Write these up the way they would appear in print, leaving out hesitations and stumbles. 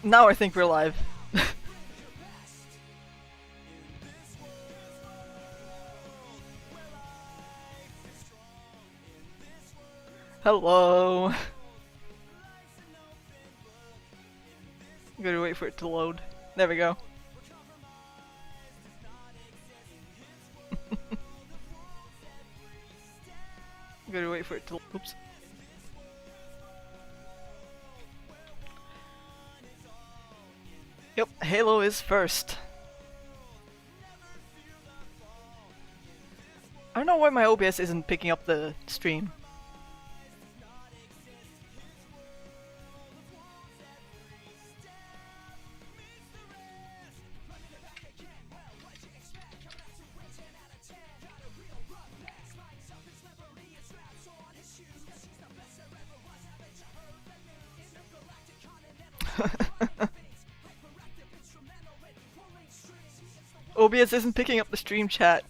Now I think we're live. Hello. I'm gonna wait for it to load. There we go. I'm gonna wait for it to. Oops. Yep, Halo is first. I don't know why my OBS isn't picking up the stream. OBS isn't picking up the stream chat.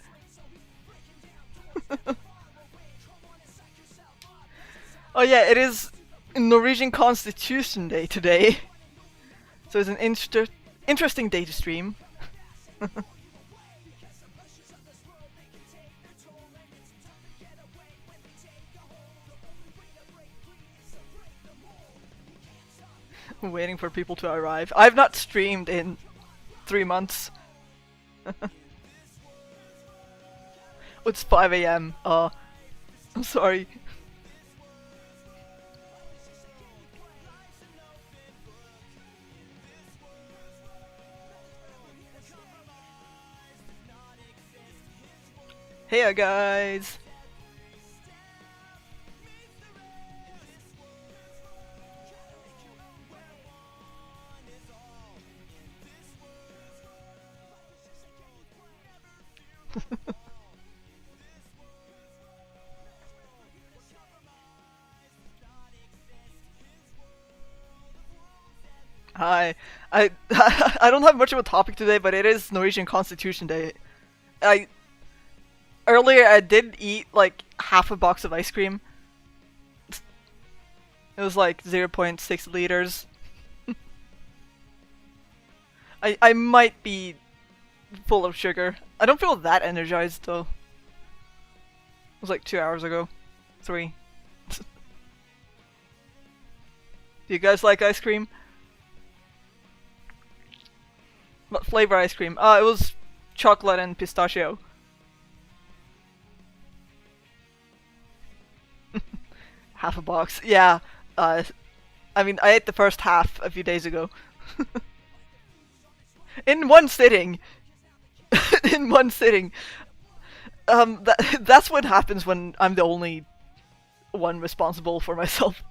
Oh yeah, it is Norwegian Constitution Day today. So it's an interesting day to stream. I'm waiting for people to arrive. I've not streamed in 3 months. It's 5 AM. I'm sorry. Hey guys! Hi. I I don't have much of a topic today, but it is Norwegian Constitution Day. Earlier I did eat like half a box of ice cream. It was like 0.6 liters. I might be full of sugar. I don't feel that energized though. It was like 2 hours ago. 3. Do you guys like ice cream? What flavor ice cream? It was chocolate and pistachio. Half a box. Yeah. I mean, I ate the first half a few days ago. In one sitting. In one sitting. That's what happens when I'm the only one responsible for myself.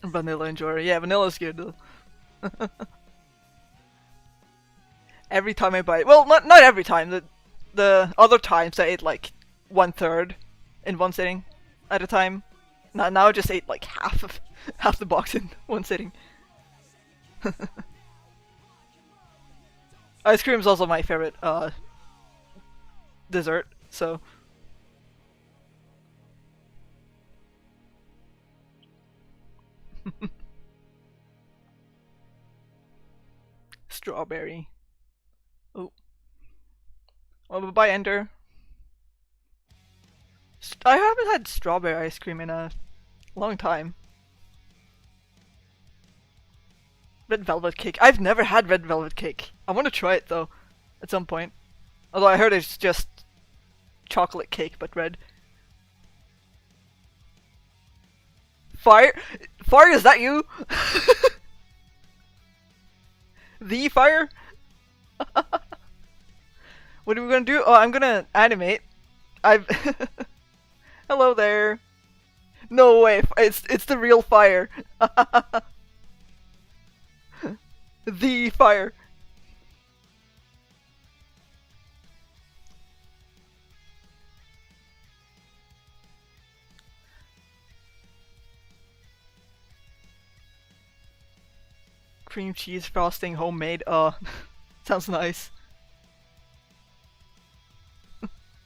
Vanilla enjoyer. Yeah, vanilla's good though. Every time I buy it. Well, not every time. The other times I ate like 1/3 in one sitting at a time. Now I just ate like half the box in one sitting. Ice cream is also my favorite dessert, so. Strawberry. Oh. Well, bye, Ender. I haven't had strawberry ice cream in a long time. Red velvet cake. I've never had red velvet cake. I want to try it though, at some point. Although I heard it's just chocolate cake but red. Fire? Fire, is that you? The fire? What are we gonna do? Oh, I'm gonna animate. I've Hello there. No way, it's the real fire. The fire. Cream cheese frosting homemade. Sounds nice.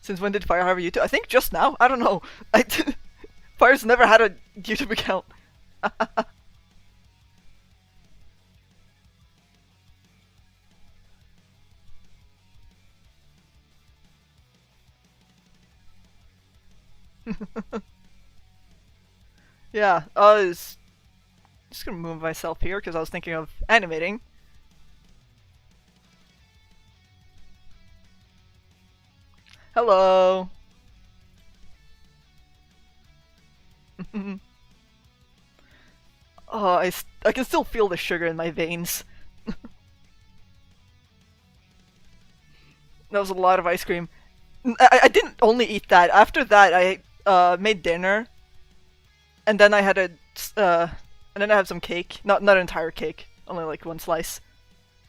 Since when did Fire hire you too? I think just now. I don't know. vampires never had a YouTube account. Yeah, just gonna move myself here because I was thinking of animating. Hello. Oh, I can still feel the sugar in my veins. That was a lot of ice cream. I didn't only eat that. After that, I made dinner, and then I had and then I had some cake. Not an entire cake, only like one slice,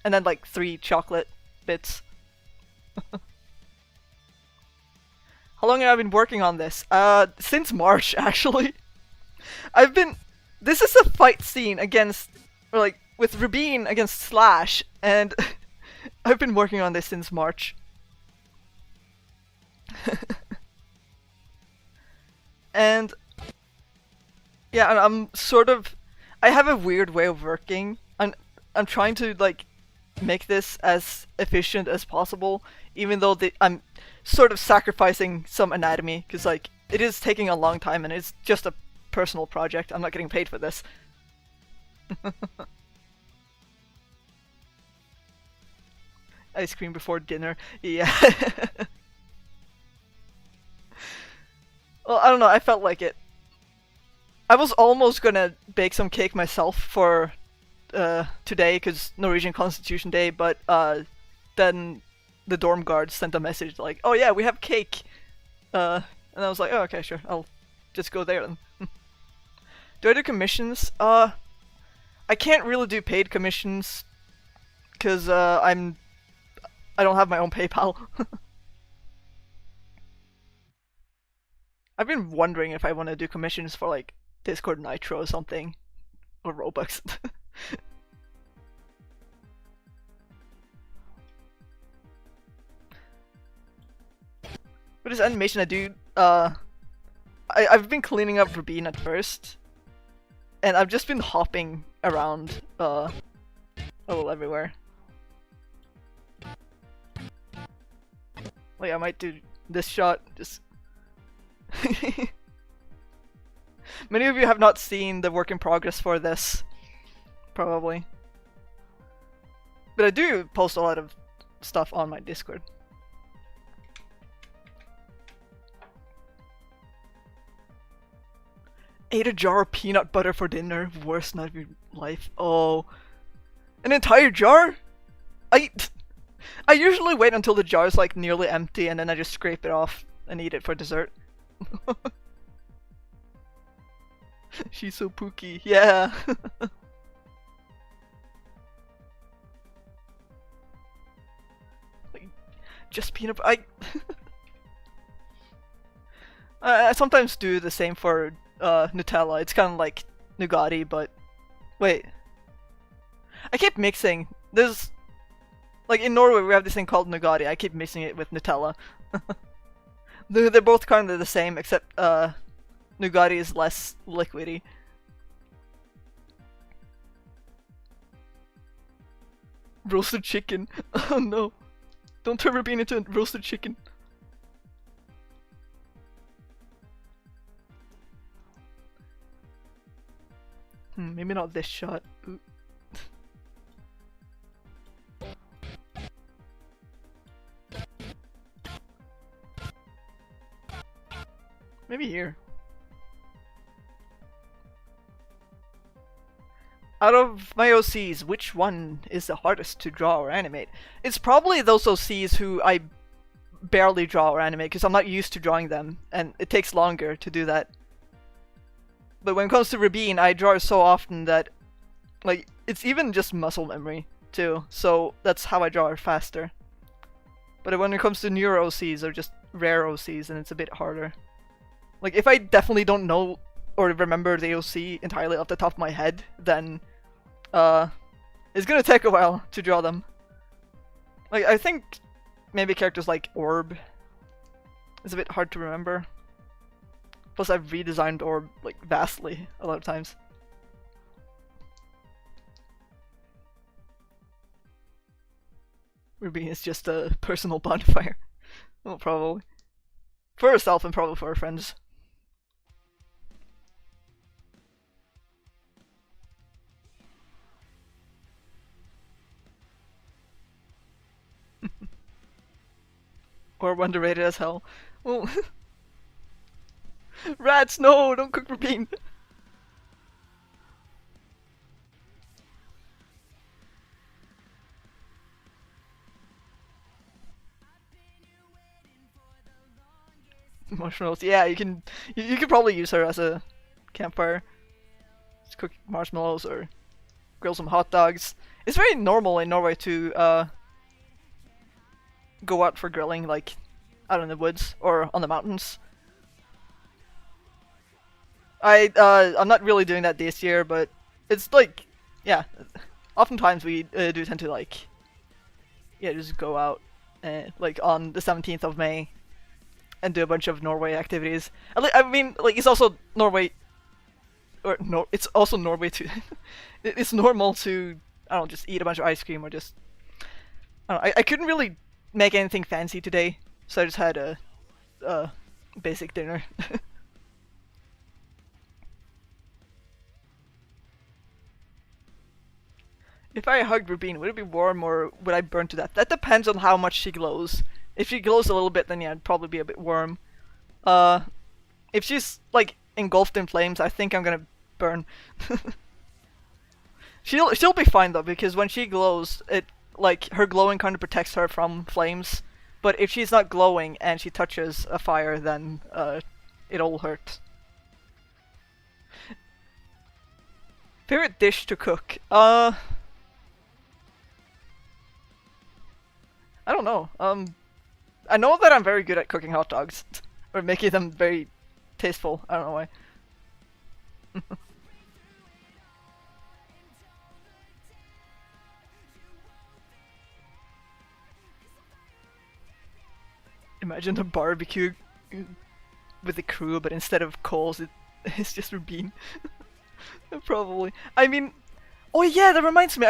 and then like 3 chocolate bits. How long have I been working on this? Since March, actually. This is a fight scene against, or like, with Rabin against Slash, and I've been working on this since March. And yeah, I'm sort of, I have a weird way of working. I'm trying to like make this as efficient as possible, even though I'm sort of sacrificing some anatomy, because like it is taking a long time and it's just a personal project. I'm not getting paid for this. Ice cream before dinner. Yeah. Well, I don't know, I felt like it. I was almost gonna bake some cake myself for today, because Norwegian Constitution Day, but then the dorm guards sent a message like, oh yeah, we have cake. And I was like, oh okay, sure, I'll just go there then. Do I do commissions? I can't really do paid commissions, because I don't have my own PayPal. I've been wondering if I want to do commissions for like Discord Nitro or something, or Robux. With this animation I do, I've been cleaning up Rabin at first, and I've just been hopping around a little everywhere. Like I might do this shot, just many of you have not seen the work in progress for this, probably. But I do post a lot of stuff on my Discord. Ate a jar of peanut butter for dinner. Worst night of your life. Oh. An entire jar? I usually wait until the jar is like nearly empty and then I just scrape it off and eat it for dessert. She's so pooky. Yeah. Like, just peanut butter. I sometimes do the same for Nutella. It's kind of like Nugatti, but wait. I keep mixing. There's like in Norway we have this thing called Nugatti. I keep mixing it with Nutella. They're both kind of the same, except Nugatti is less liquidy. Roasted chicken. Oh no. Don't turn Rabin into roasted chicken. Maybe not this shot. Ooh. Maybe here. Out of my OCs, which one is the hardest to draw or animate? It's probably those OCs who I barely draw or animate, because I'm not used to drawing them, and it takes longer to do that. But when it comes to Rabin, I draw so often that, like, it's even just muscle memory, too, so that's how I draw it faster. But when it comes to newer OCs, or just rare OCs, and it's a bit harder. Like, if I definitely don't know or remember the OC entirely off the top of my head, then it's gonna take a while to draw them. Like, I think maybe characters like Orb is a bit hard to remember. Plus, I've redesigned Orb like vastly a lot of times. Ruby is just a personal bonfire. Well, probably. For herself and probably for her friends. Or underrated as hell. Well, rats, no! Don't cook for bean! Marshmallows, yeah, you can. You could probably use her as a campfire. Just cook marshmallows or grill some hot dogs. It's very normal in Norway to go out for grilling, like out in the woods or on the mountains. I'm not really doing that this year, but it's like, yeah, oftentimes we do tend to like, yeah, just go out like on the 17th of May and do a bunch of Norway activities. I mean, like it's also Norway, or no, it's also Norway too. It's normal to, I don't know, just eat a bunch of ice cream or just, I don't know, I couldn't really make anything fancy today, so I just had a basic dinner. If I hugged Rubine, would it be warm or would I burn to death? That depends on how much she glows. If she glows a little bit, then yeah, it'd probably be a bit warm. If she's like engulfed in flames, I think I'm gonna burn. She'll be fine though, because when she glows, it like her glowing kind of protects her from flames. But if she's not glowing and she touches a fire, then it'll hurt. Favorite dish to cook? I don't know. I know that I'm very good at cooking hot dogs. Or making them very tasteful. I don't know why. Imagine a barbecue with the crew, but instead of coals, it's just Rubine. Probably. I mean, oh yeah, that reminds me.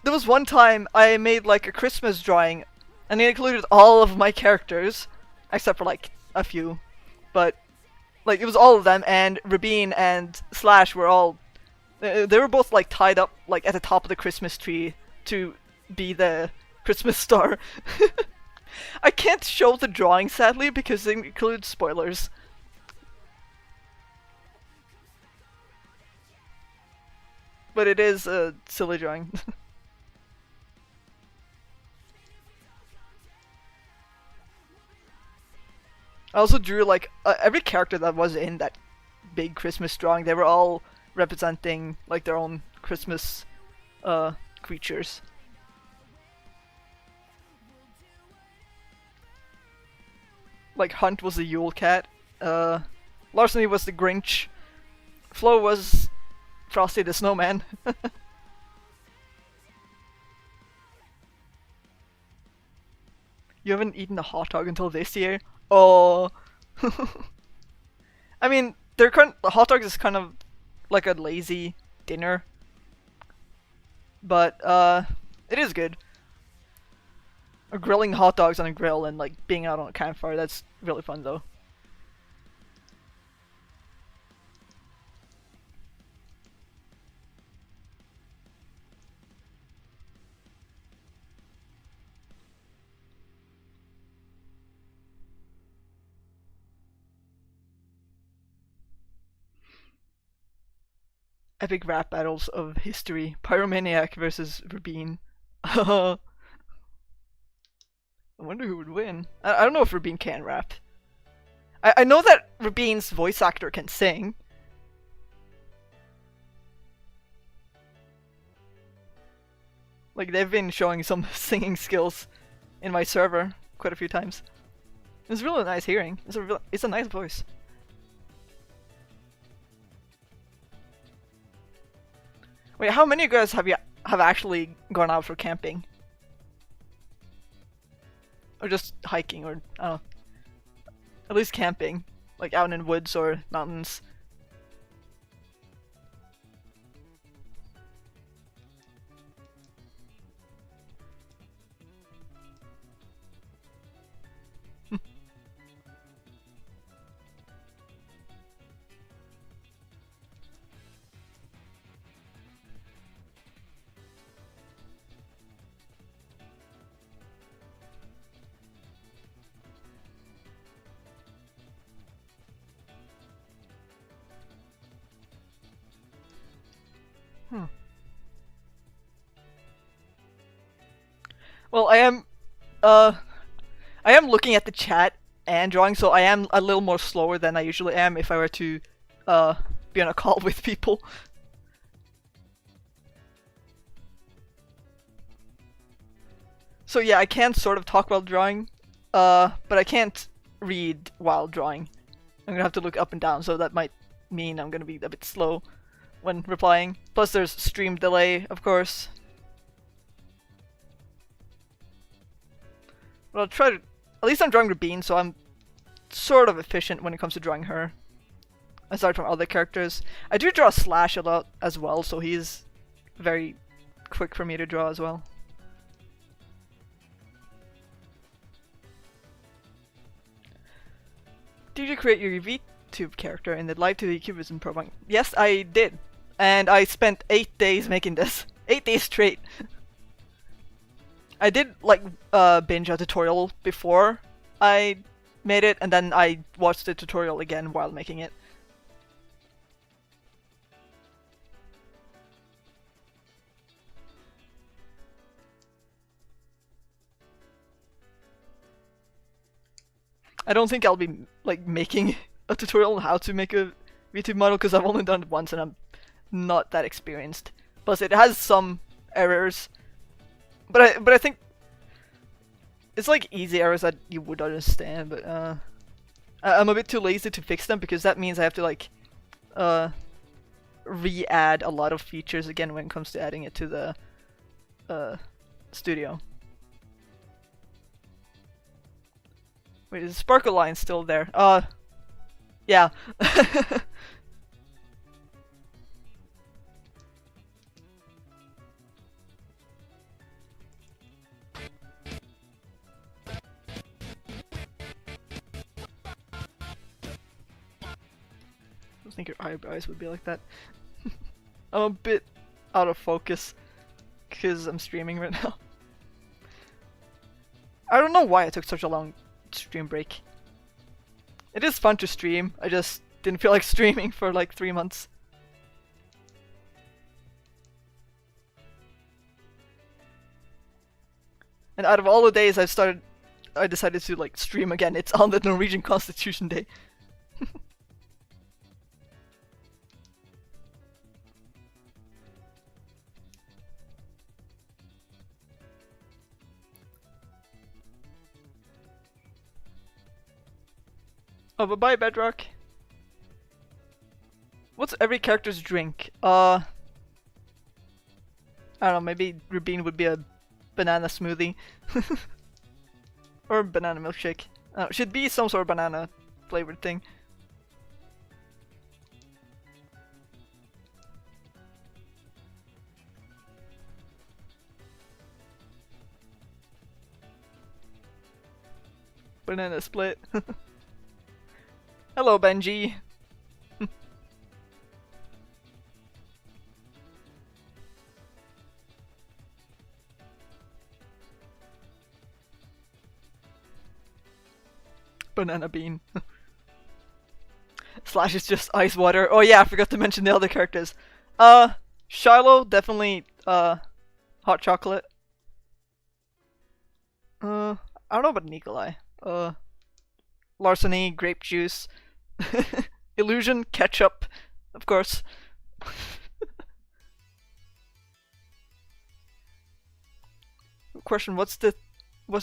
There was one time I made like a Christmas drawing, and it included all of my characters, except for like a few, but like it was all of them. And Rubine and Slash were all, they were both like tied up like at the top of the Christmas tree to be the Christmas star. I can't show the drawing sadly because it includes spoilers. But it is a silly drawing. I also drew like every character that was in that big Christmas drawing. They were all representing like their own Christmas creatures. Like Hunt was the Yule Cat, Larceny was the Grinch, Flo was Frosty the Snowman. You haven't eaten a hot dog until this year? Oh. I mean, the hot dog is kind of like a lazy dinner, but it is good. Or grilling hot dogs on a grill and like being out on a campfire, that's really fun though. Epic rap battles of history. Pyromaniac versus Rubine. I wonder who would win. I don't know if Rubine can rap. I know that Rubine's voice actor can sing. Like, they've been showing some singing skills in my server quite a few times. It's really nice hearing. It's a nice voice. Wait, how many of you guys have actually gone out for camping? Or just hiking, or I don't know. At least camping. like out in woods or mountains. Well, I am looking at the chat and drawing, so I am a little more slower than I usually am if I were to be on a call with people. So yeah, I can sort of talk while drawing, but I can't read while drawing. I'm gonna have to look up and down, so that might mean I'm gonna be a bit slow when replying. Plus there's stream delay, of course. But I'll try to... At least I'm drawing Rabin, so I'm sort of efficient when it comes to drawing her. Aside from other characters. I do draw Slash a lot as well, so he's very quick for me to draw as well. Did you create your VTube character in the Live 2D Cubism program? Yes, I did. And I spent 8 days making this. 8 days straight. I did like binge a tutorial before I made it, and then I watched the tutorial again while making it. I don't think I'll be like making a tutorial on how to make a VTube model because I've only done it once and I'm not that experienced. Plus it has some errors. But I think it's like easy errors that you would understand, but I'm a bit too lazy to fix them because that means I have to like re-add a lot of features again when it comes to adding it to the studio. Wait, is the sparkle line still there? Yeah. I think your eyebrows would be like that. I'm a bit out of focus because I'm streaming right now. I don't know why I took such a long stream break. It is fun to stream, I just didn't feel like streaming for like 3 months. And out of all the days I decided to like stream again, it's on the Norwegian Constitution Day. Oh, but bye, Bedrock. What's every character's drink? I don't know, maybe Rabin would be a banana smoothie. Or a banana milkshake. Should be some sort of banana flavored thing. Banana split. Hello, Benji. Banana bean. Slash is just ice water. Oh yeah, I forgot to mention the other characters. Shiloh, definitely hot chocolate. I don't know about Nikolai. Larceny, grape juice. Illusion, ketchup, of course. Question: what's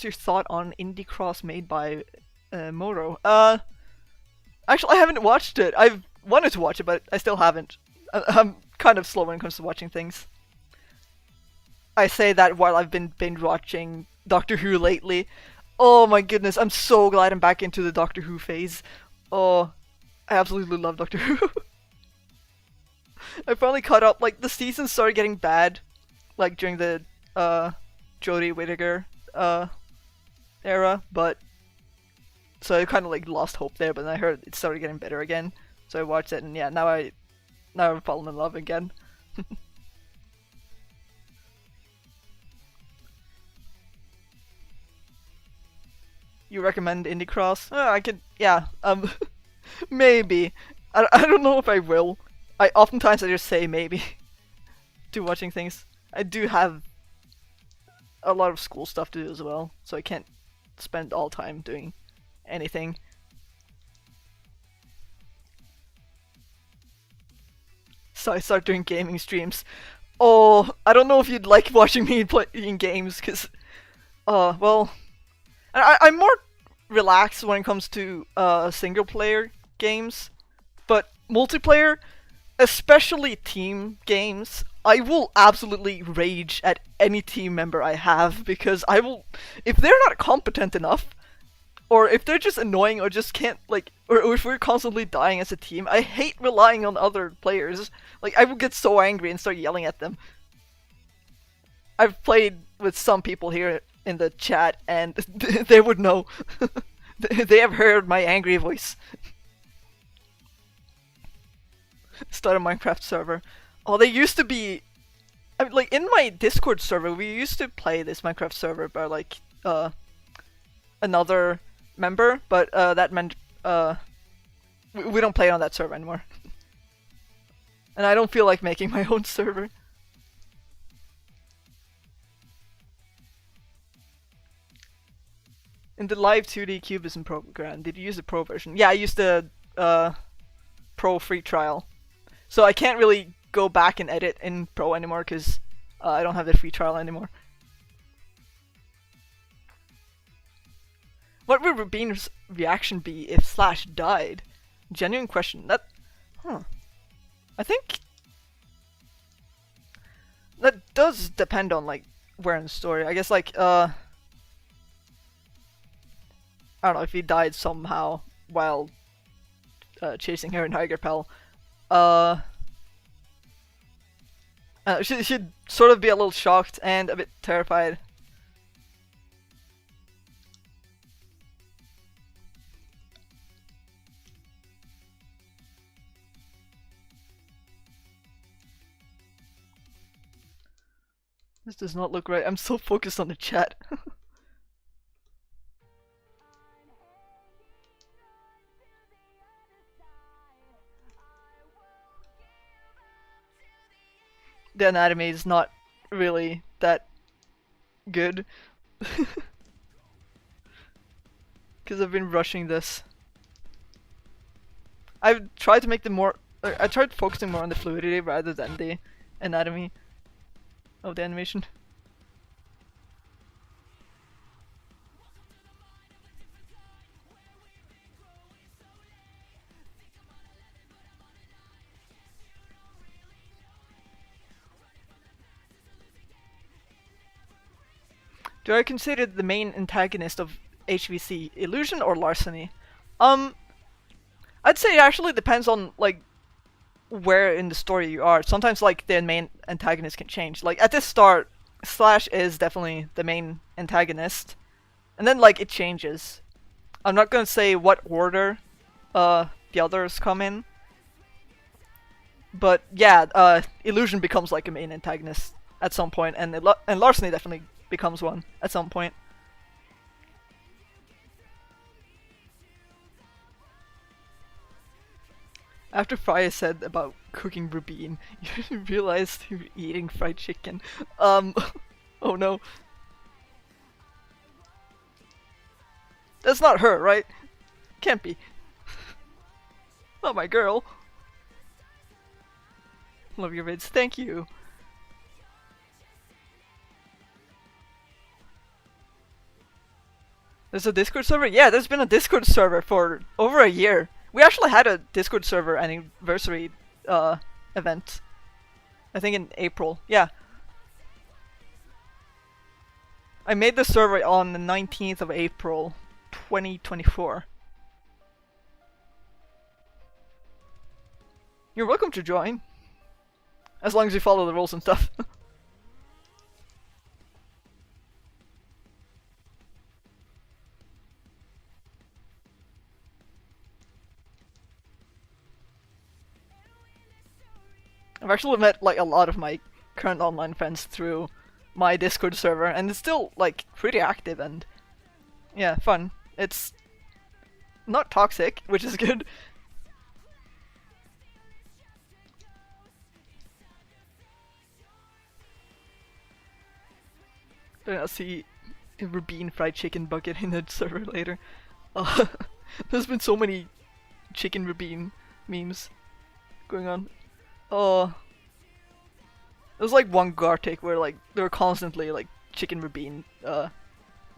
your thought on Indie Cross made by Moro? Actually, I haven't watched it. I've wanted to watch it, but I still haven't. I'm kind of slow when it comes to watching things. I say that while I've been binge watching Doctor Who lately. Oh my goodness, I'm so glad I'm back into the Doctor Who phase. Oh, I absolutely love Doctor Who. I finally caught up. Like the seasons started getting bad, like during the Jodie Whittaker era, but so I kind of like lost hope there. But then I heard it started getting better again, so I watched it, and yeah, now I'm falling in love again. You recommend Indie Cross? I could, yeah. Maybe. I don't know if I will. I just say maybe to watching things. I do have a lot of school stuff to do as well, so I can't spend all time doing anything. So I start doing gaming streams. Oh, I don't know if you'd like watching me playing games, cause, well, I'm more relaxed when it comes to single player games, but multiplayer, especially team games, I will absolutely rage at any team member I have, because I will, if they're not competent enough, or if they're just annoying or just can't, like, or if we're constantly dying as a team, I hate relying on other players. Like, I will get so angry and start yelling at them. I've played with some people here in the chat, and they would know. They have heard my angry voice. Start a Minecraft server. Oh, they used to be... I mean, like, in my Discord server, we used to play this Minecraft server by, like, another member, but that meant we don't play on that server anymore. And I don't feel like making my own server. In the live 2D Cubism program, did you use the pro version? Yeah, I used the pro free trial. So I can't really go back and edit in pro anymore because I don't have the free trial anymore. What would Rabin's reaction be if Slash died? Genuine question. That, I think that does depend on like where in the story. I guess like I don't know if he died somehow while chasing her in Hygerpel. She'd sort of be a little shocked and a bit terrified. This does not look right. I'm so focused on the chat. The anatomy is not really that good. Because I've been rushing this. I've tried to make them more... I tried focusing more on the fluidity rather than the anatomy of the animation. Do I consider the main antagonist of HVC illusion or larceny? I'd say it actually depends on like where in the story you are. Sometimes like the main antagonist can change. Like at the start, Slash is definitely the main antagonist, and then like it changes. I'm not gonna say what order the others come in, but yeah, illusion becomes like a main antagonist at some point, and larceny definitely becomes one at some point. After Freya said about cooking Rubin, you realized you were eating fried chicken. Oh no. That's not her, right? Can't be. Not my girl. Love your vids, thank you. There's a Discord server? Yeah, there's been a Discord server for over a year. We actually had a Discord server anniversary event. I think in April. Yeah. I made the server on the 19th of April, 2024. You're welcome to join. As long as you follow the rules and stuff. I've actually met like a lot of my current online friends through my Discord server, and it's still like pretty active and yeah, fun. It's not toxic, which is good. I'll see a Rabin fried chicken bucket in the server later. There's been so many chicken Rabin memes going on. Oh, there's like one Gartic where like there were constantly like chicken Rabin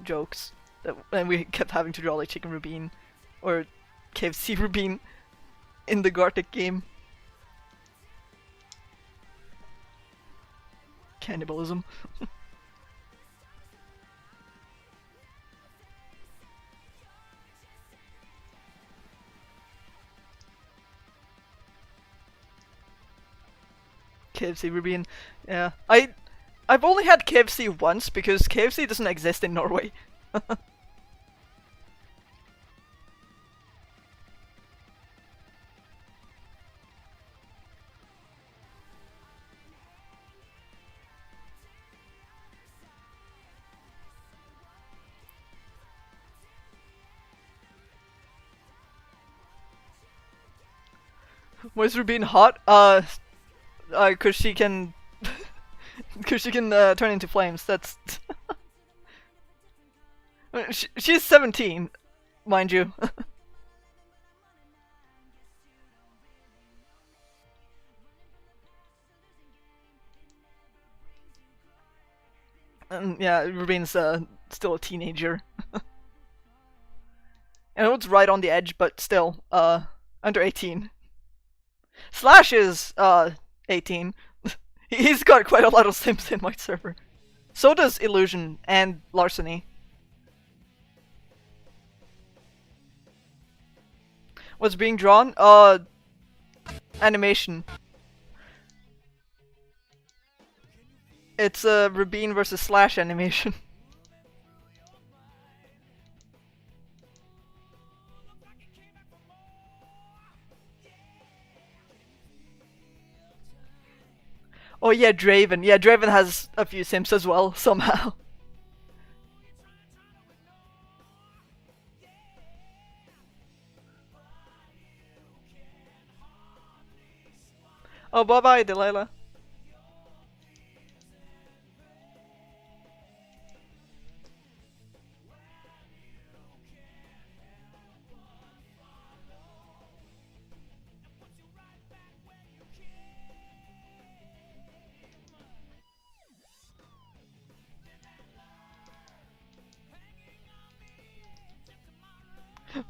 jokes that, and we kept having to draw like chicken Rabin or KFC Rabin in the Gartic game. Cannibalism. KFC Rabin. Yeah. I've only had KFC once because KFC doesn't exist in Norway. Why is Rabin hot? Cause she can, turn into flames. That's. She's 17, mind you. And yeah, Rabin's still a teenager. And it's right on the edge, but still, under 18. Slash is 18. He's got quite a lot of sims in my server. So does Illusion and Larceny. What's being drawn? Animation. It's a Rabin versus Slash animation. Oh yeah, Draven. Yeah, Draven has a few sims as well, somehow. Oh, bye-bye, Delilah.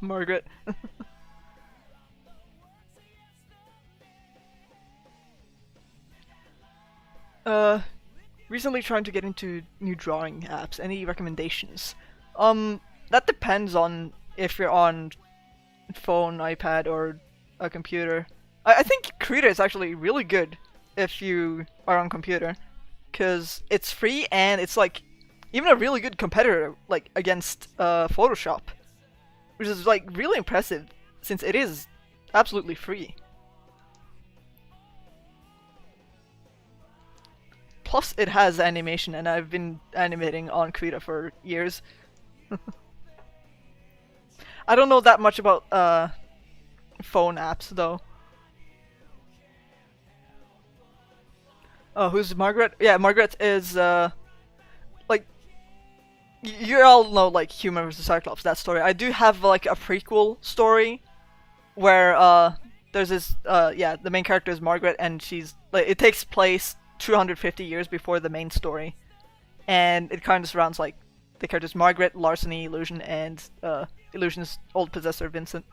Margaret. Recently trying to get into new drawing apps. Any recommendations? That depends on if you're on phone, iPad, or a computer. I think Krita is actually really good if you are on computer, because it's free and it's like even a really good competitor like against Photoshop, which is like really impressive since it is absolutely free. Plus it has animation, and I've been animating on Krita for years. I don't know that much about phone apps though. Oh, who's Margaret? Yeah, Margaret is like you all know like Human vs. Cyclops, that story. I do have like a prequel story where there's this yeah, the main character is Margaret, and she's like it takes place 250 years before the main story, and it kind of surrounds like the characters Margaret, Larceny, Illusion, and Illusion's old possessor Vincent.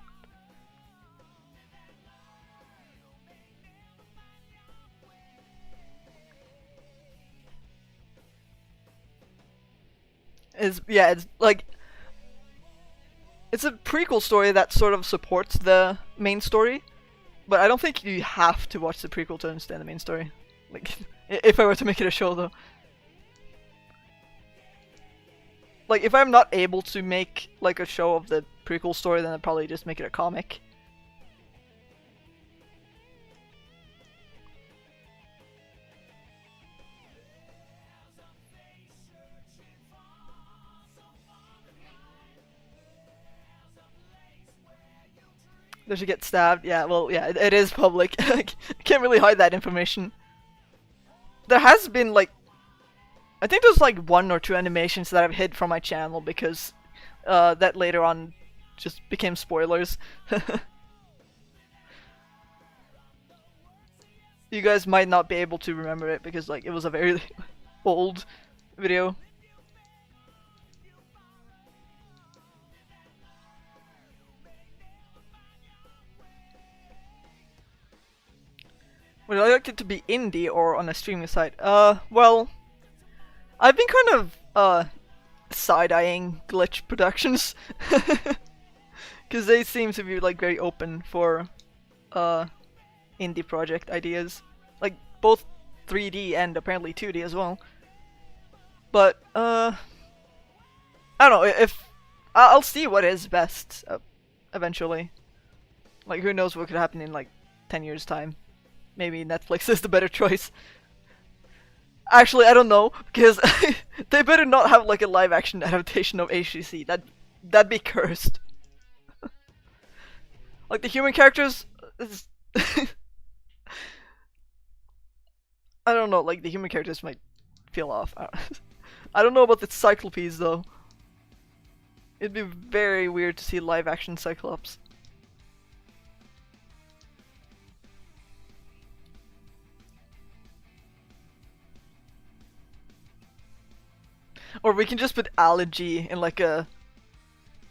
Yeah, it's like it's a prequel story that sort of supports the main story, But I don't think you have to watch the prequel to understand the main story. Like, if I were to make it a show, though. Like, if I'm not able to make, like, a show of the prequel story, then I'd probably just make it a comic. Does she get stabbed? Yeah, well, yeah, it is public. I can't really hide that information. There has been, like, I think there's like 1 or 2 animations that I've hid from my channel because that later on just became spoilers. You guys might not be able to remember it because like it was a very old video. Would I like it to be indie or on a streaming site? Well, I've been kind of side-eyeing Glitch Productions because they seem to be like very open for indie project ideas, like both 3D and apparently 2D as well. But I don't know if I'll see what is best eventually. Like who knows what could happen in like 10 years time. Maybe Netflix is the better choice. Actually, I don't know, because they better not have like a live action adaptation of HCC. That'd be cursed. Like the human characters I don't know, like the human characters might feel off. I don't know about the Cyclopes though. It'd be very weird to see live action Cyclops. Or we can just put Allergy in like a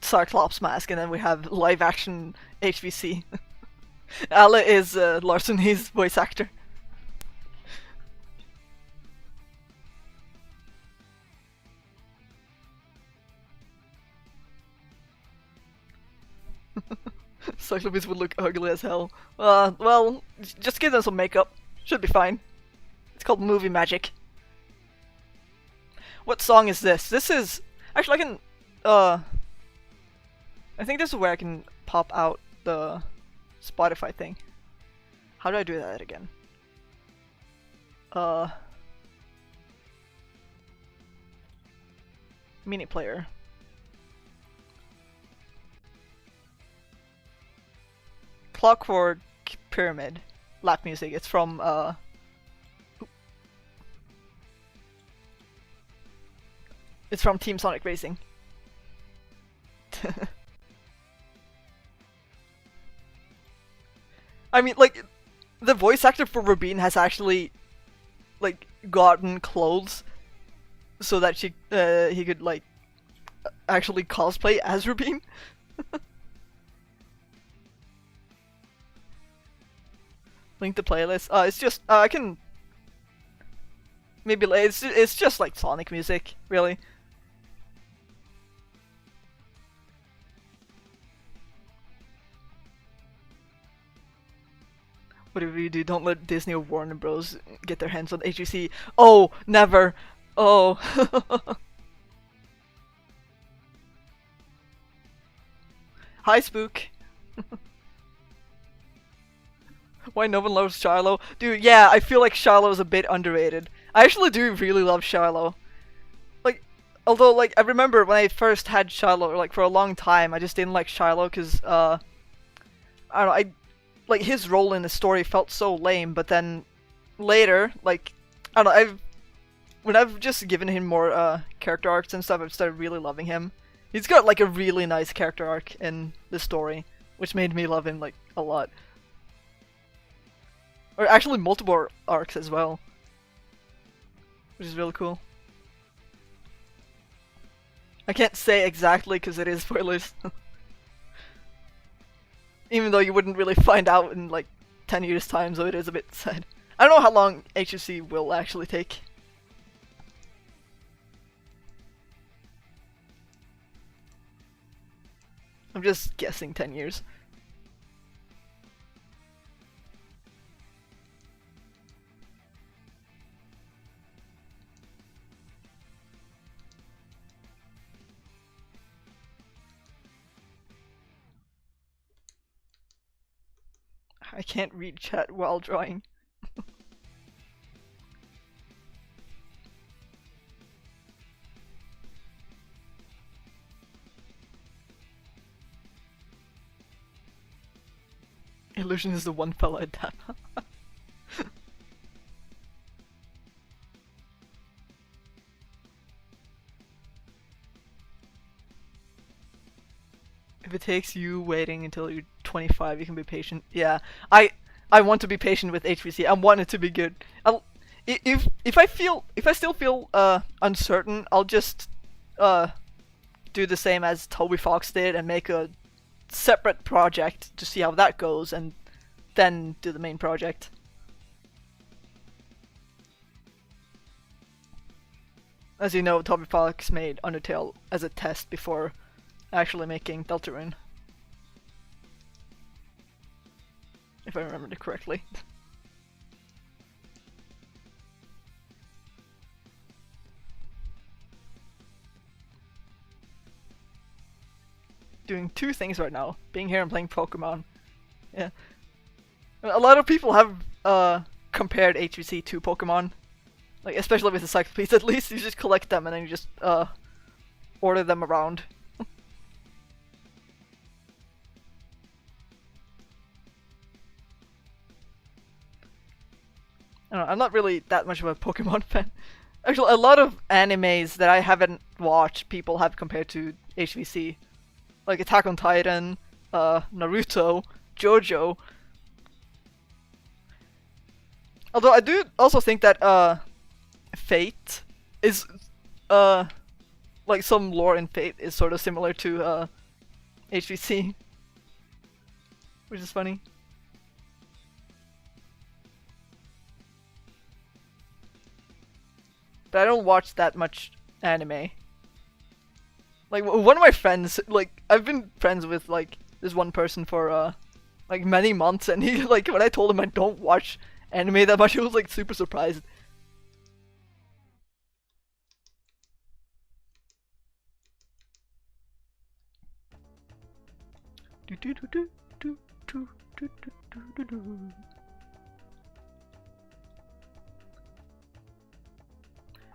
Cyclops mask and then we have live action HVC. Alla is Larseny's voice actor. Cyclopes would look ugly as hell. Well, just give them some makeup. Should be fine. It's called movie magic. What song is this? This is... Actually, I can... I think this is where I can pop out the Spotify thing. How do I do that again? Mini player. Clockwork Pyramid. Lap music. It's from, it's from Team Sonic Racing. I mean, like, the voice actor for Rubin has actually, like, gotten clothes so that he could, like, actually cosplay as Rubin. Link the playlist. It's just, I can... Maybe, it's just like Sonic music, really. Whatever you do, don't let Disney or Warner Bros. Get their hands on HUC. Oh, never. Oh. Hi, Spook. Why no one loves Shiloh? Dude, yeah, I feel like Shiloh is a bit underrated. I actually do really love Shiloh. Like, although, like, I remember when I first had Shiloh, like, for a long time, I just didn't like Shiloh because, I don't know, like, his role in the story felt so lame, but then later, like, I don't know, when I've just given him more, character arcs and stuff, I've started really loving him. He's got, like, a really nice character arc in the story, which made me love him, like, a lot. Or actually multiple arcs as well. Which is really cool. I can't say exactly because it is spoilers. Even though you wouldn't really find out in like 10 years time, so it is a bit sad. I don't know how long HUC will actually take. I'm just guessing 10 years. I can't read chat while drawing. Illusion is the one fella at that. If it takes you waiting until you're 25, you can be patient. Yeah, I want to be patient with HVC. I want it to be good. If I still feel uncertain, I'll just do the same as Toby Fox did and make a separate project to see how that goes, and then do the main project. As you know, Toby Fox made Undertale as a test before actually making Deltarune. If I remember it correctly. Doing two things right now. Being here and playing Pokemon. Yeah. A lot of people have compared HVC to Pokemon. Like, especially with the Cyclones. At least you just collect them and then you just order them around. I don't know, I'm not really that much of a Pokemon fan. Actually, a lot of animes that I haven't watched, people have compared to HVC. Like Attack on Titan, Naruto, JoJo. Although I do also think that Fate is like some lore in Fate is sort of similar to HVC, which is funny. But I don't watch that much anime. Like, one of my friends, like, I've been friends with, like, this one person for, like, many months, and he, like, when I told him I don't watch anime that much, he was, like, super surprised.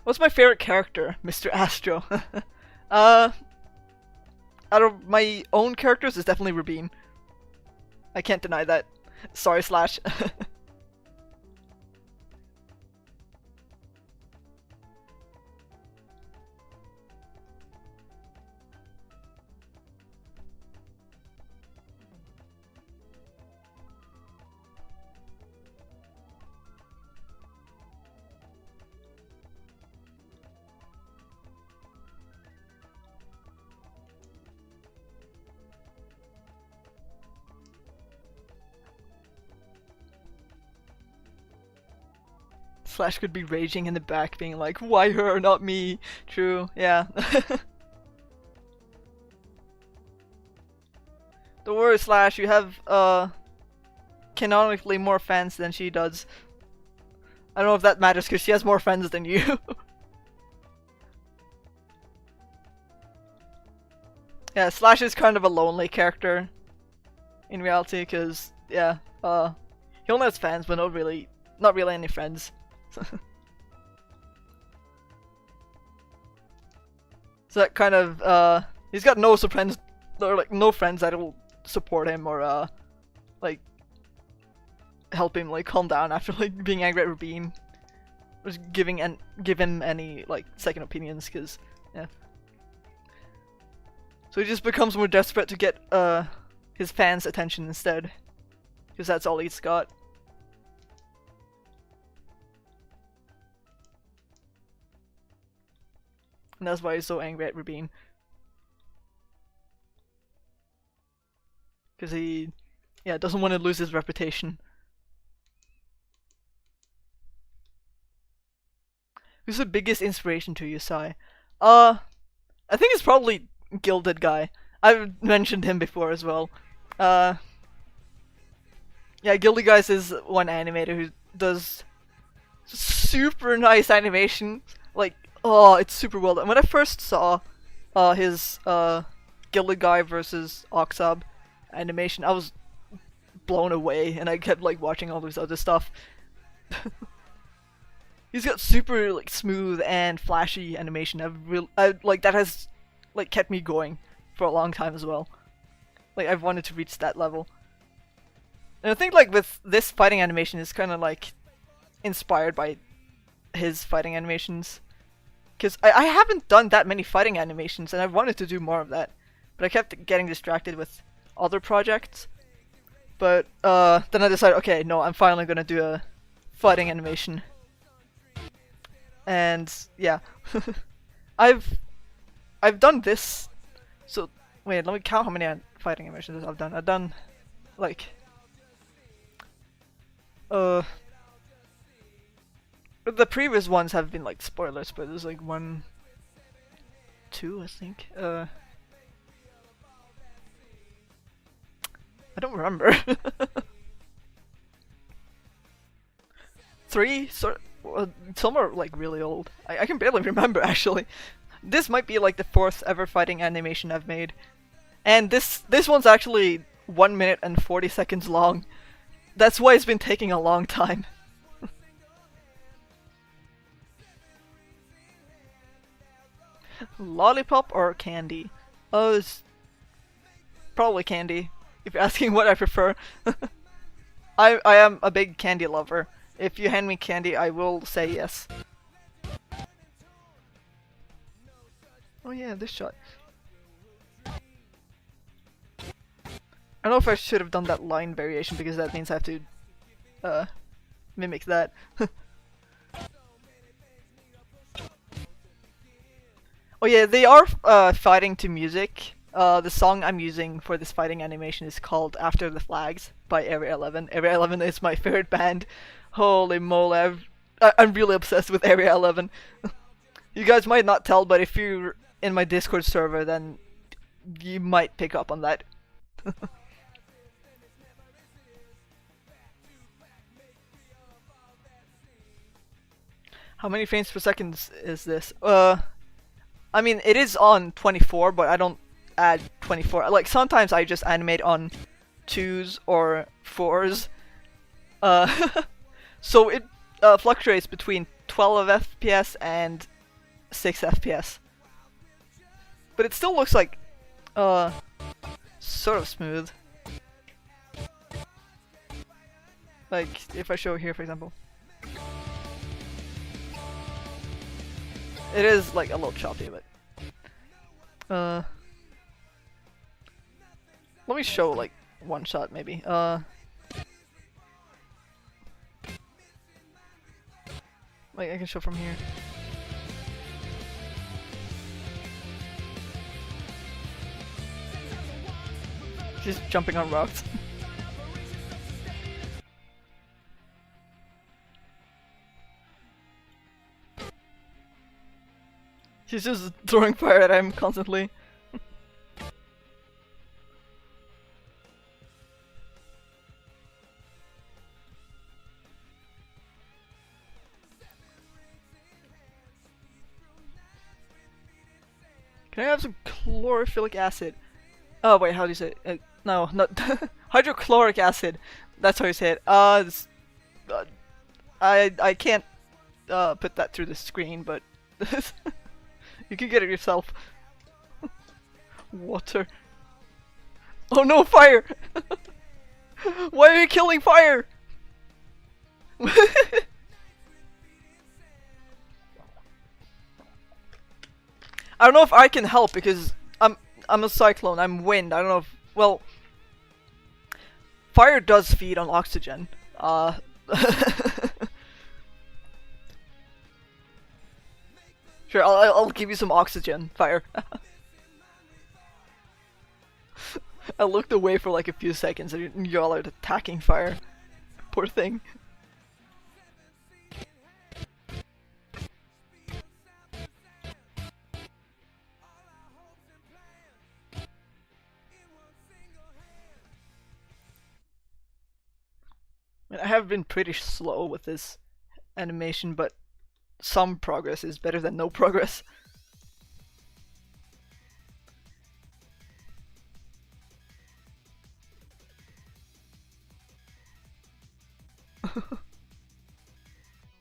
What's my favorite character? Mr. Astro. Out of my own characters, it's definitely Rubin. I can't deny that. Sorry, Slash. Slash could be raging in the back, being like, why her, not me? True, yeah. Don't worry, Slash, you have, canonically more fans than she does. I don't know if that matters, because she has more friends than you. Yeah, Slash is kind of a lonely character, in reality, because, yeah, he only has fans, but not really any friends. So that kind of, he's got no friends, or like no friends that will support him or like help him like calm down after like being angry at Rubin, or just give him any like second opinions, because yeah. So he just becomes more desperate to get his fans' attention instead, because that's all he's got. And that's why he's so angry at Rubin. Because he, yeah, doesn't want to lose his reputation. Who's the biggest inspiration to you, Sai? I think it's probably Gilded Guy. I've mentioned him before as well. Yeah, Gilded Guy is one animator who does super nice animation. Like, oh, it's super well done. When I first saw his Gilded Guy versus Oxab animation, I was blown away, and I kept like watching all this other stuff. He's got super like smooth and flashy animation. Like that has like kept me going for a long time as well. Like I've wanted to reach that level. And I think like with this fighting animation is kind of like inspired by his fighting animations. Because I haven't done that many fighting animations and I wanted to do more of that. But I kept getting distracted with other projects. But then I decided, okay, no, I'm finally gonna do a fighting animation. And yeah, I've done this. So wait, let me count how many fighting animations I've done. I've done like the previous ones have been like spoilers, but there's like 1, 2, I think. I don't remember. 3, some are like really old. I can barely remember actually. This might be like the 4th ever fighting animation I've made, and this one's actually 1 minute and 40 seconds long. That's why it's been taking a long time. Lollipop or candy? Oh, it's probably candy. If you're asking what I prefer. I am a big candy lover. If you hand me candy, I will say yes. Oh yeah, this shot. I don't know if I should have done that line variation because that means I have to mimic that. Oh yeah, they are fighting to music. The song I'm using for this fighting animation is called After the Flags by Area 11. Area 11 is my favorite band. Holy moly, I'm really obsessed with Area 11. You guys might not tell, but if you're in my Discord server, then you might pick up on that. How many frames per second is this? I mean, it is on 24, but I don't add 24. Like, sometimes I just animate on 2s or 4s. So it fluctuates between 12 FPS and 6 FPS. But it still looks like, sort of smooth. Like, if I show here, for example. It is, like, a little choppy, but... let me show, like, one shot, maybe. Like, I can show from here. She's jumping on rocks. She's just throwing fire at him constantly. Can I have some chlorophyll acid? Oh wait, how do you say it? No, not hydrochloric acid. That's how you say it. I can't put that through the screen, but you can get it yourself. Water. Oh no, fire! Why are you killing fire? I don't know if I can help because I'm a cyclone. I'm wind. I don't know if, well, fire does feed on oxygen. Sure, I'll give you some oxygen, fire. I looked away for like a few seconds and y'all are attacking fire. Poor thing. I have been pretty slow with this animation, but some progress is better than no progress.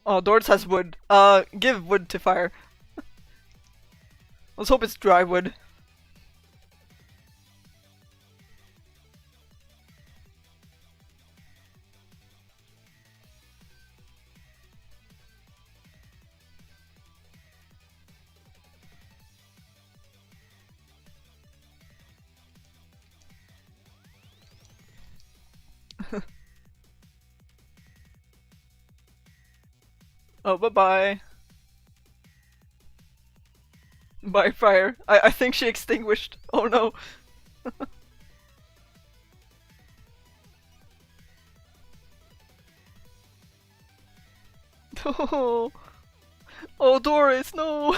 Oh, Doors has wood. Give wood to fire. Let's hope it's dry wood. Oh, bye-bye. Bye, fire. I think she extinguished. Oh no. Oh, oh, Doris, no.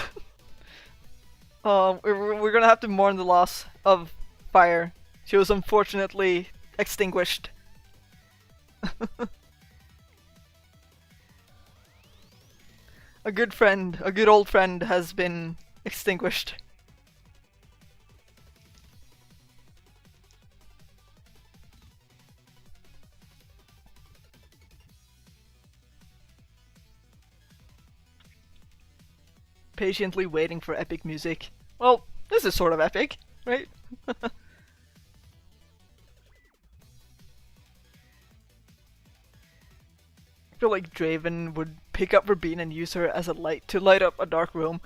We're gonna have to mourn the loss of fire. She was unfortunately extinguished. A good friend, a good old friend has been extinguished. Patiently waiting for epic music. Well, this is sort of epic, right? I feel like Draven would pick up Rabine and use her as a light to light up a dark room.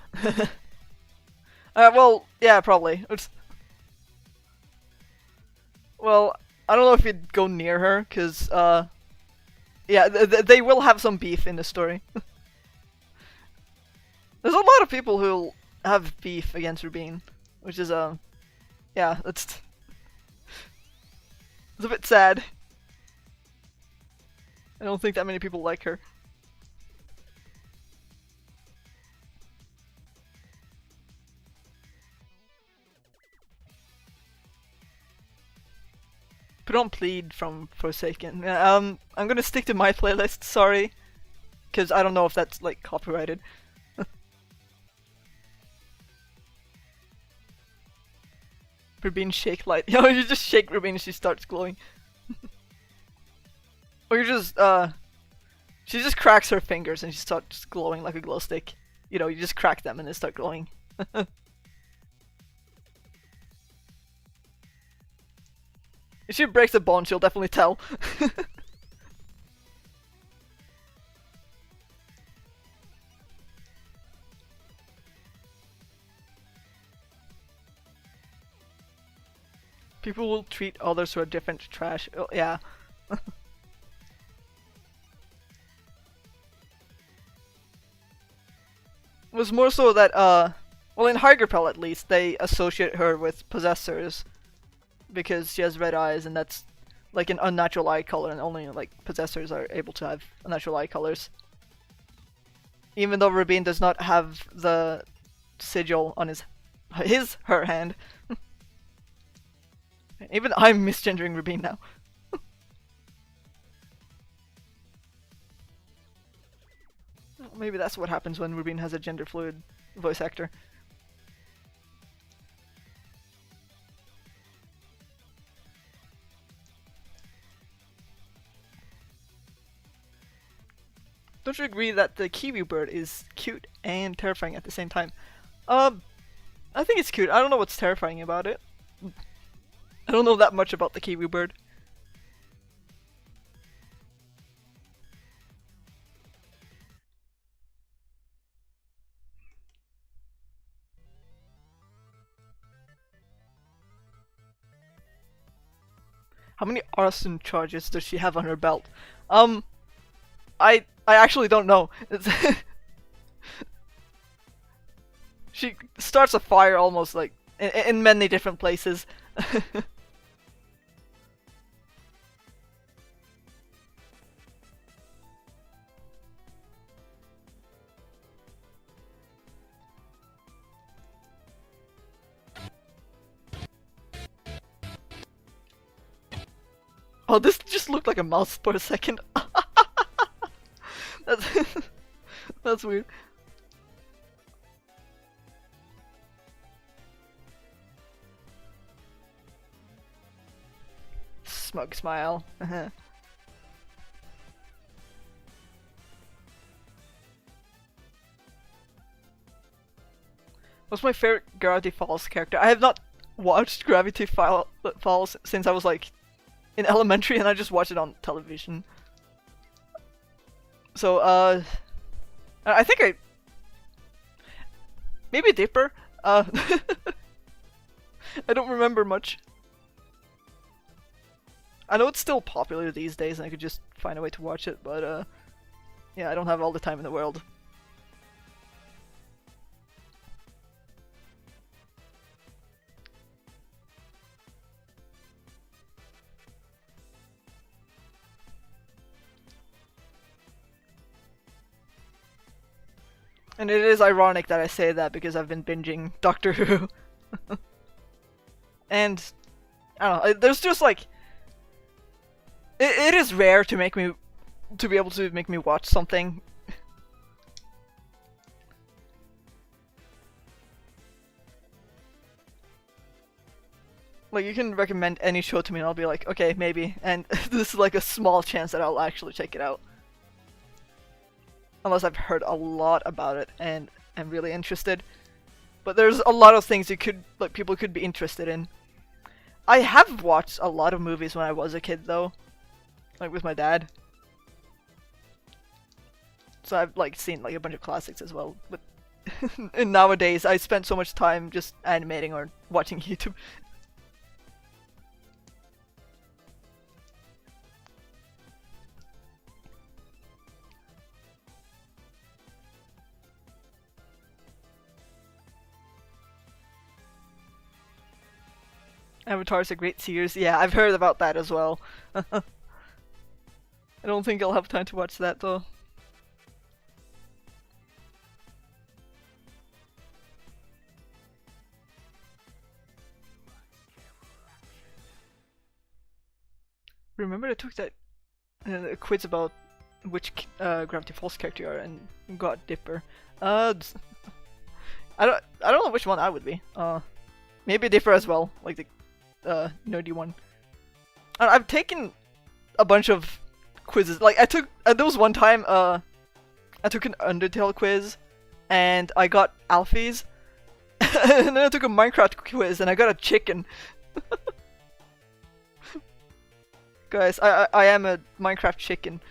Well, yeah, probably. Well, I don't know if you'd go near her, cause yeah, they will have some beef in the story. There's a lot of people who have beef against Rabine, which is yeah, it's a bit sad. I don't think that many people like her. Put on Plead from Forsaken. I'm gonna stick to my playlist, sorry. Because I don't know if that's, like, copyrighted. Rabine shake light. You know, you just shake Rabine and she starts glowing. Or you just, she just cracks her fingers and she starts glowing like a glow stick. You know, you just crack them and they start glowing. If she breaks a bone, she'll definitely tell. People will treat others who are different to trash. Oh, yeah. It was more so that, well, in Hygerpel at least, they associate her with possessors. Because she has red eyes and that's like an unnatural eye color and only like possessors are able to have unnatural eye colors. Even though Rabine does not have the sigil on her hand. Even I'm misgendering Rabine now. Maybe that's what happens when Rabine has a gender fluid voice actor. Don't you agree that the kiwi bird is cute and terrifying at the same time? I think it's cute. I don't know what's terrifying about it. I don't know that much about the kiwi bird. How many arson charges does she have on her belt? I actually don't know. She starts a fire almost like in many different places. Oh, this just looked like a mouse for a second. That's that's weird. Smug smile. What's my favorite Gravity Falls character? I have not watched Falls since I was like in elementary, and I just watched it on television. So I think maybe Dipper. I don't remember much. I know it's still popular these days, and I could just find a way to watch it, but yeah, I don't have all the time in the world. And it is ironic that I say that because I've been binging Doctor Who. And I don't know, there's just like it is rare to be able to make me watch something. Like, you can recommend any show to me and I'll be like, okay, maybe, and this is like a small chance that I'll actually check it out. Unless I've heard a lot about it and am really interested. But there's a lot of things people could be interested in. I have watched a lot of movies when I was a kid though. Like with my dad. So I've like seen like a bunch of classics as well. But and nowadays I spend so much time just animating or watching YouTube. Avatar is a great series. Yeah, I've heard about that as well. I don't think I'll have time to watch that though. Remember I took that quiz about which Gravity Falls character you are and got Dipper. I don't know which one I would be. Maybe Dipper as well, like the nerdy one. I've taken a bunch of quizzes. Like there was one time I took an Undertale quiz and I got Alfie's. And then I took a Minecraft quiz and I got a chicken. Guys, I am a Minecraft chicken.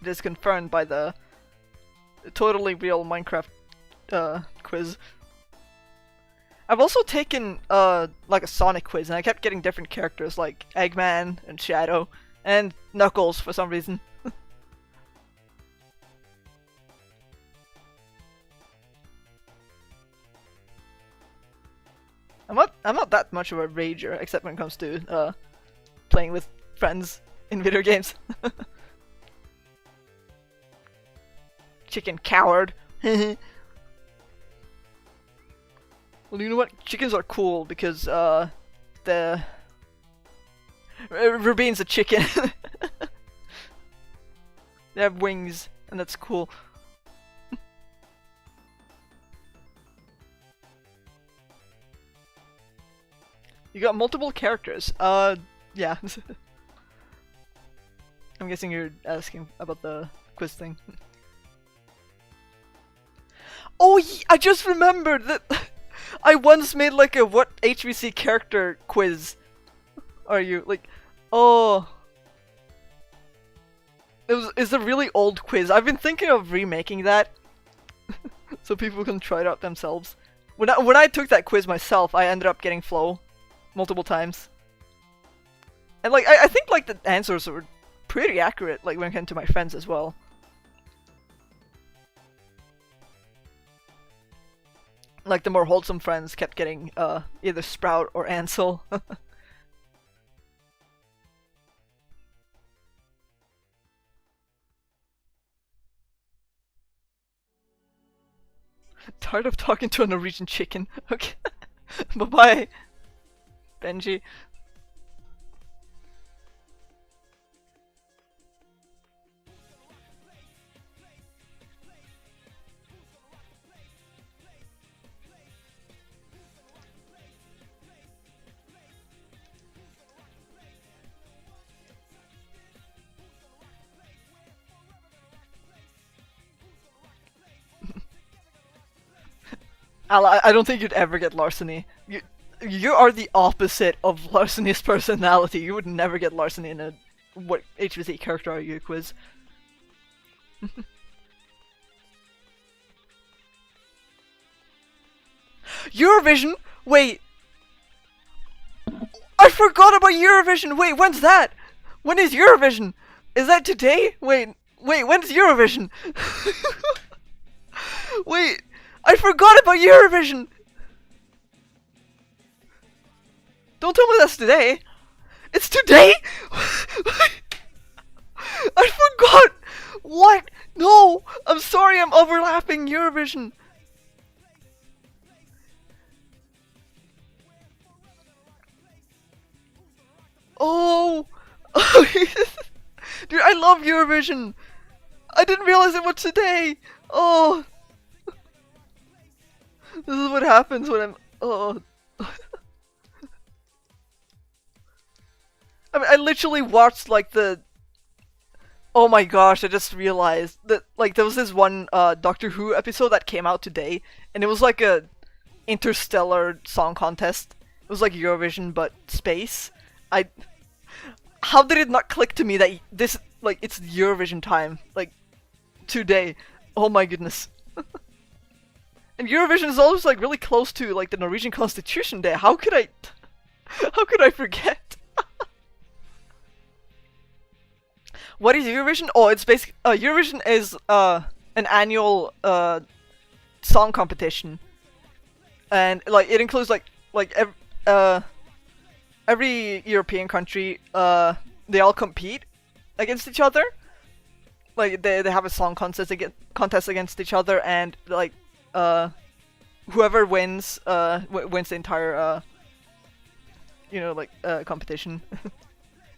It is confirmed by the totally real Minecraft quiz. I've also taken like a Sonic quiz and I kept getting different characters like Eggman and Shadow and Knuckles for some reason. I'm not that much of a rager except when it comes to playing with friends in video games. Chicken coward. Well, you know what? Chickens are cool because the Rubine's a chicken. They have wings, and that's cool. You got multiple characters. Yeah. I'm guessing you're asking about the quiz thing. Oh, I just remembered that I once made like a what HVC character quiz. Are you like? Oh, it's a really old quiz. I've been thinking of remaking that, so people can try it out themselves. When I took that quiz myself, I ended up getting Flow multiple times, and like I think like the answers were pretty accurate. Like when it came to my friends as well. Like the more wholesome friends kept getting either Sprout or Ansel. Tired of talking to a Norwegian chicken. Okay. Bye bye, Benji. Al, I don't think you'd ever get larceny. You are the opposite of larceny's personality. You would never get larceny in a what HVC character are you quiz. Eurovision? Wait. I forgot about Eurovision! Wait, when's that? When is Eurovision? Is that today? Wait, when's Eurovision? Wait, I forgot about Eurovision! Don't tell me that's today! It's today?! I forgot! What? No! I'm sorry, I'm overlapping Eurovision! Oh! Dude, I love Eurovision! I didn't realize it was today! Oh! This is what happens when I'm... Oh... I mean, I literally watched, like, the... Oh my gosh, I just realized that, like, there was this one, Doctor Who episode that came out today, and it was like a interstellar song contest. It was like Eurovision, but space. How did it not click to me that this, like, it's Eurovision time? Like, today. Oh my goodness. And Eurovision is always, like, really close to, like, the Norwegian Constitution Day. How could I forget? What is Eurovision? Oh, it's basically, Eurovision is, an annual, song competition. And, like, it includes, every European country, they all compete against each other. Like, they have a song contest against each other, and, like, whoever wins, wins the entire, competition.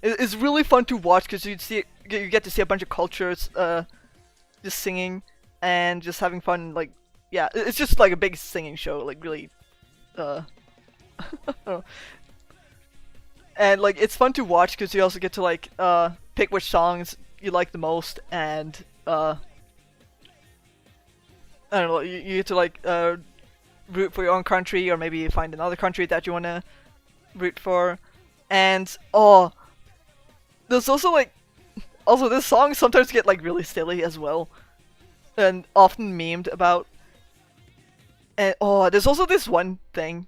It's really fun to watch, because you get to see a bunch of cultures, just singing, and just having fun, like, yeah, it's just like a big singing show, like, really, and, like, it's fun to watch because you also get to, like, pick which songs you like the most, and, I don't know, you get to, like, root for your own country, or maybe you find another country that you want to root for, and, oh, there's also, like, this songs sometimes get, like, really silly as well, and often memed about, and, oh, there's also this one thing,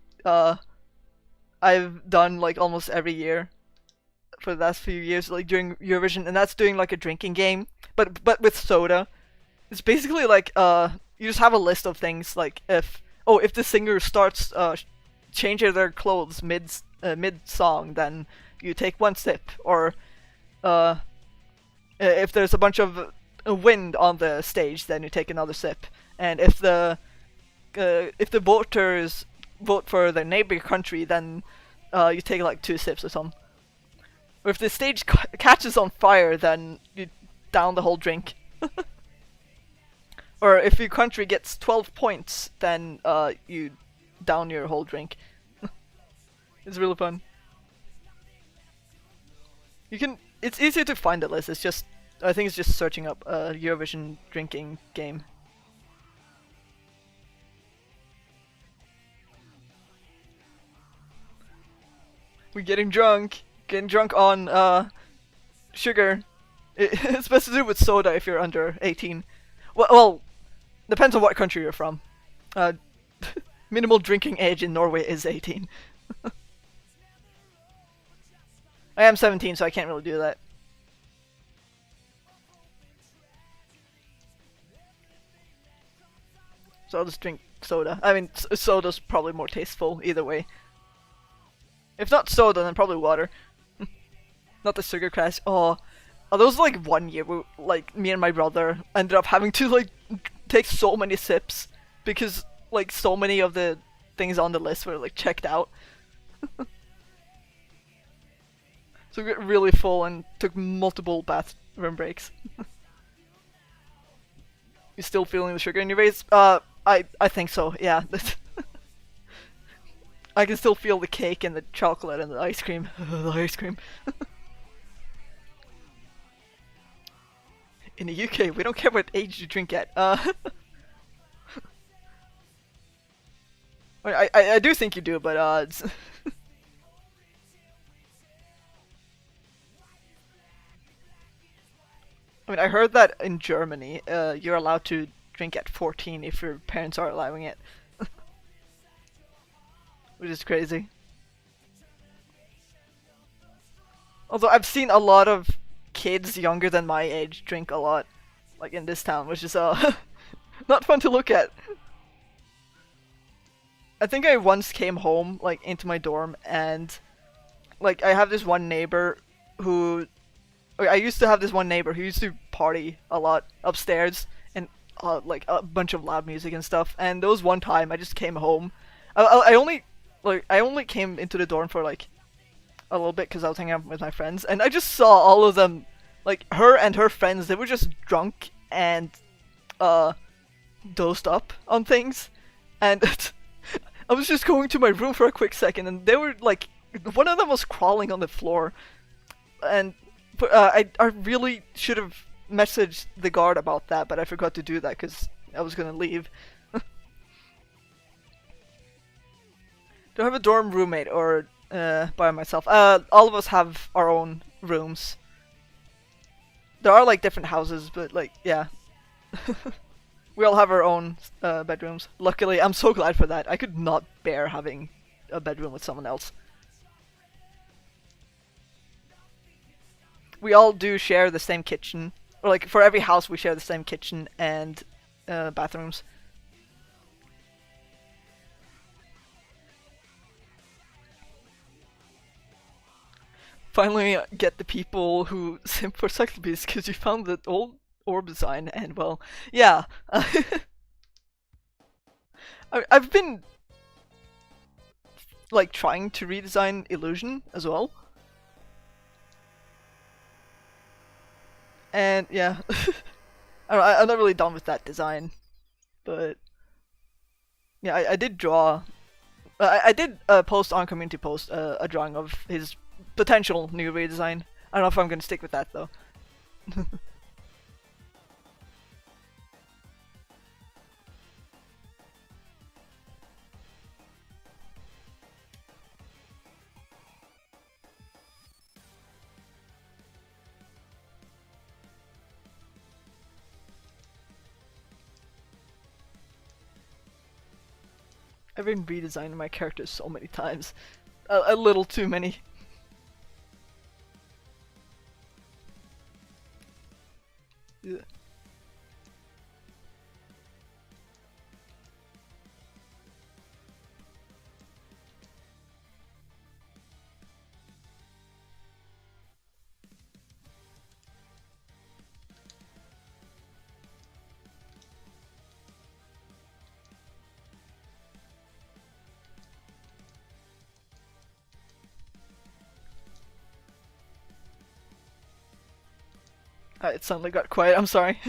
I've done, like, almost every year for the last few years, like, during Eurovision, and that's doing, like, a drinking game, but with soda. It's basically like, you just have a list of things, like, if the singer starts, changing their clothes mid-song, then you take one sip, or, if there's a bunch of wind on the stage, then you take another sip, and if the voters vote for their neighboring country, then you take like 2 sips or something. Or if the stage catches on fire, then you down the whole drink. Or if your country gets 12 points, then you down your whole drink. It's really fun. It's easier to find the list. It's just, I think it's just searching up a Eurovision drinking game. We're getting drunk on sugar. It's best to do with soda if you're under 18. Well, depends on what country you're from. Minimal drinking age in Norway is 18. I am 17, so I can't really do that. So I'll just drink soda. I mean, soda's probably more tasteful either way. If not soda, then probably water. Not the sugar crash. Oh, there was like one year where, like, me and my brother ended up having to, like, take so many sips because, like, so many of the things on the list were, like, checked out. So we got really full and took multiple bathroom breaks. You still feeling the sugar in your veins? I think so, yeah. I can still feel the cake and the chocolate and the ice cream. The ice cream. In the UK, we don't care what age you drink at. I do think you do, but I mean, I heard that in Germany, you're allowed to drink at 14 if your parents are allowing it, which is crazy. Although I've seen a lot of kids younger than my age drink a lot, like in this town, which is not fun to look at. I think I once came home like into my dorm and like I have this one neighbor who I used to have this one neighbor who used to party a lot upstairs and like a bunch of loud music and stuff. And there was one time I just came home. I only I only came into the dorm for like a little bit because I was hanging out with my friends, and I just saw all of them, like her and her friends. They were just drunk and uh dozed up on things, and I was just going to my room for a quick second, and they were like, one of them was crawling on the floor, and I really should have messaged the guard about that, but I forgot to do that because I was gonna leave. Do I have a dorm roommate or by myself? All of us have our own rooms. There are like different houses, but like yeah. We all have our own bedrooms. Luckily, I'm so glad for that. I could not bear having a bedroom with someone else. We all do share the same kitchen. Or like for every house we share the same kitchen and bathrooms. Finally get the people who simp for Cyclones because you found the old orb design and well, yeah. I've been like trying to redesign Illusion as well. And yeah, I'm not really done with that design, but yeah, I did draw. I did post on community post a drawing of his potential new redesign. I don't know if I'm gonna stick with that though. I've been redesigning my characters so many times. A little too many. Yeah. It suddenly got quiet, I'm sorry.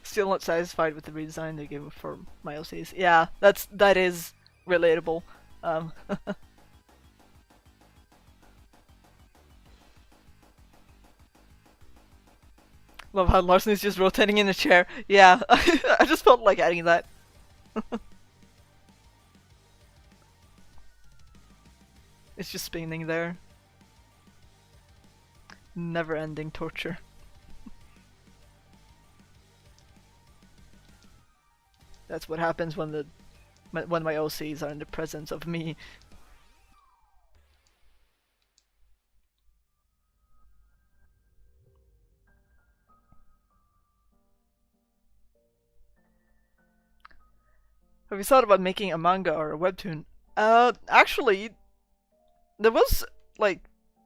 Still not satisfied with the redesign they gave for my OCs. Yeah, that is relatable. Love how Larson is just rotating in the chair. Yeah, I just felt like adding that. It's just spinning there. Never-ending torture. That's what happens when my OCs are in the presence of me. Have you thought about making a manga or a webtoon? Actually, there was like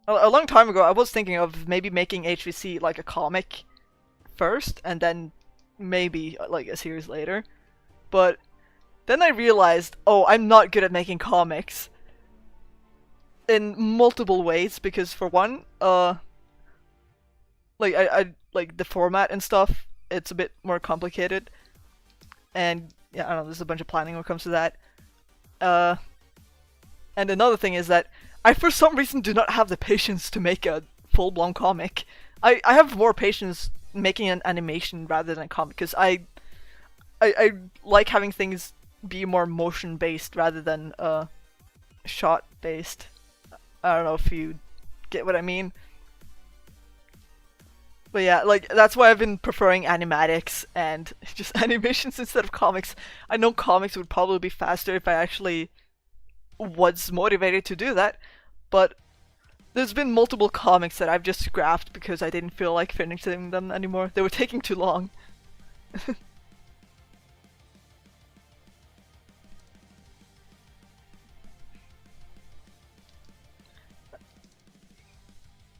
a long time ago. I was thinking of maybe making HVC like a comic first, and then maybe like a series later. But then I realized, oh, I'm not good at making comics in multiple ways because for one, like I like the format and stuff. It's a bit more complicated, and yeah, I don't know. There's a bunch of planning when it comes to that. And another thing is that I, for some reason, do not have the patience to make a full-blown comic. I have more patience making an animation rather than a comic because I like having things be more motion based rather than shot based. I don't know if you get what I mean. But yeah, like that's why I've been preferring animatics and just animations instead of comics. I know comics would probably be faster if I actually was motivated to do that, but there's been multiple comics that I've just scrapped because I didn't feel like finishing them anymore. They were taking too long.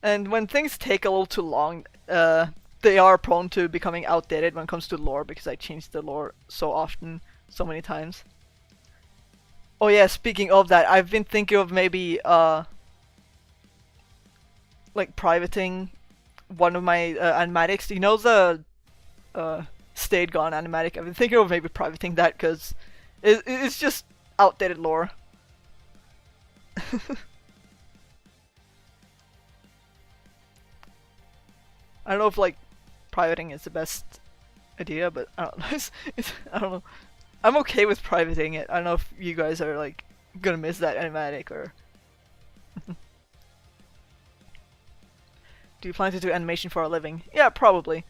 And when things take a little too long, they are prone to becoming outdated when it comes to lore because I changed the lore so often, so many times. Oh yeah, speaking of that, I've been thinking of maybe like privating one of my animatics. You know the stayed gone animatic? I've been thinking of maybe privating that because it's just outdated lore. I don't know if like privating is the best idea, but I don't know. I don't know. I'm okay with privating it. I don't know if you guys are like gonna miss that animatic or. Do you plan to do animation for a living? Yeah, probably.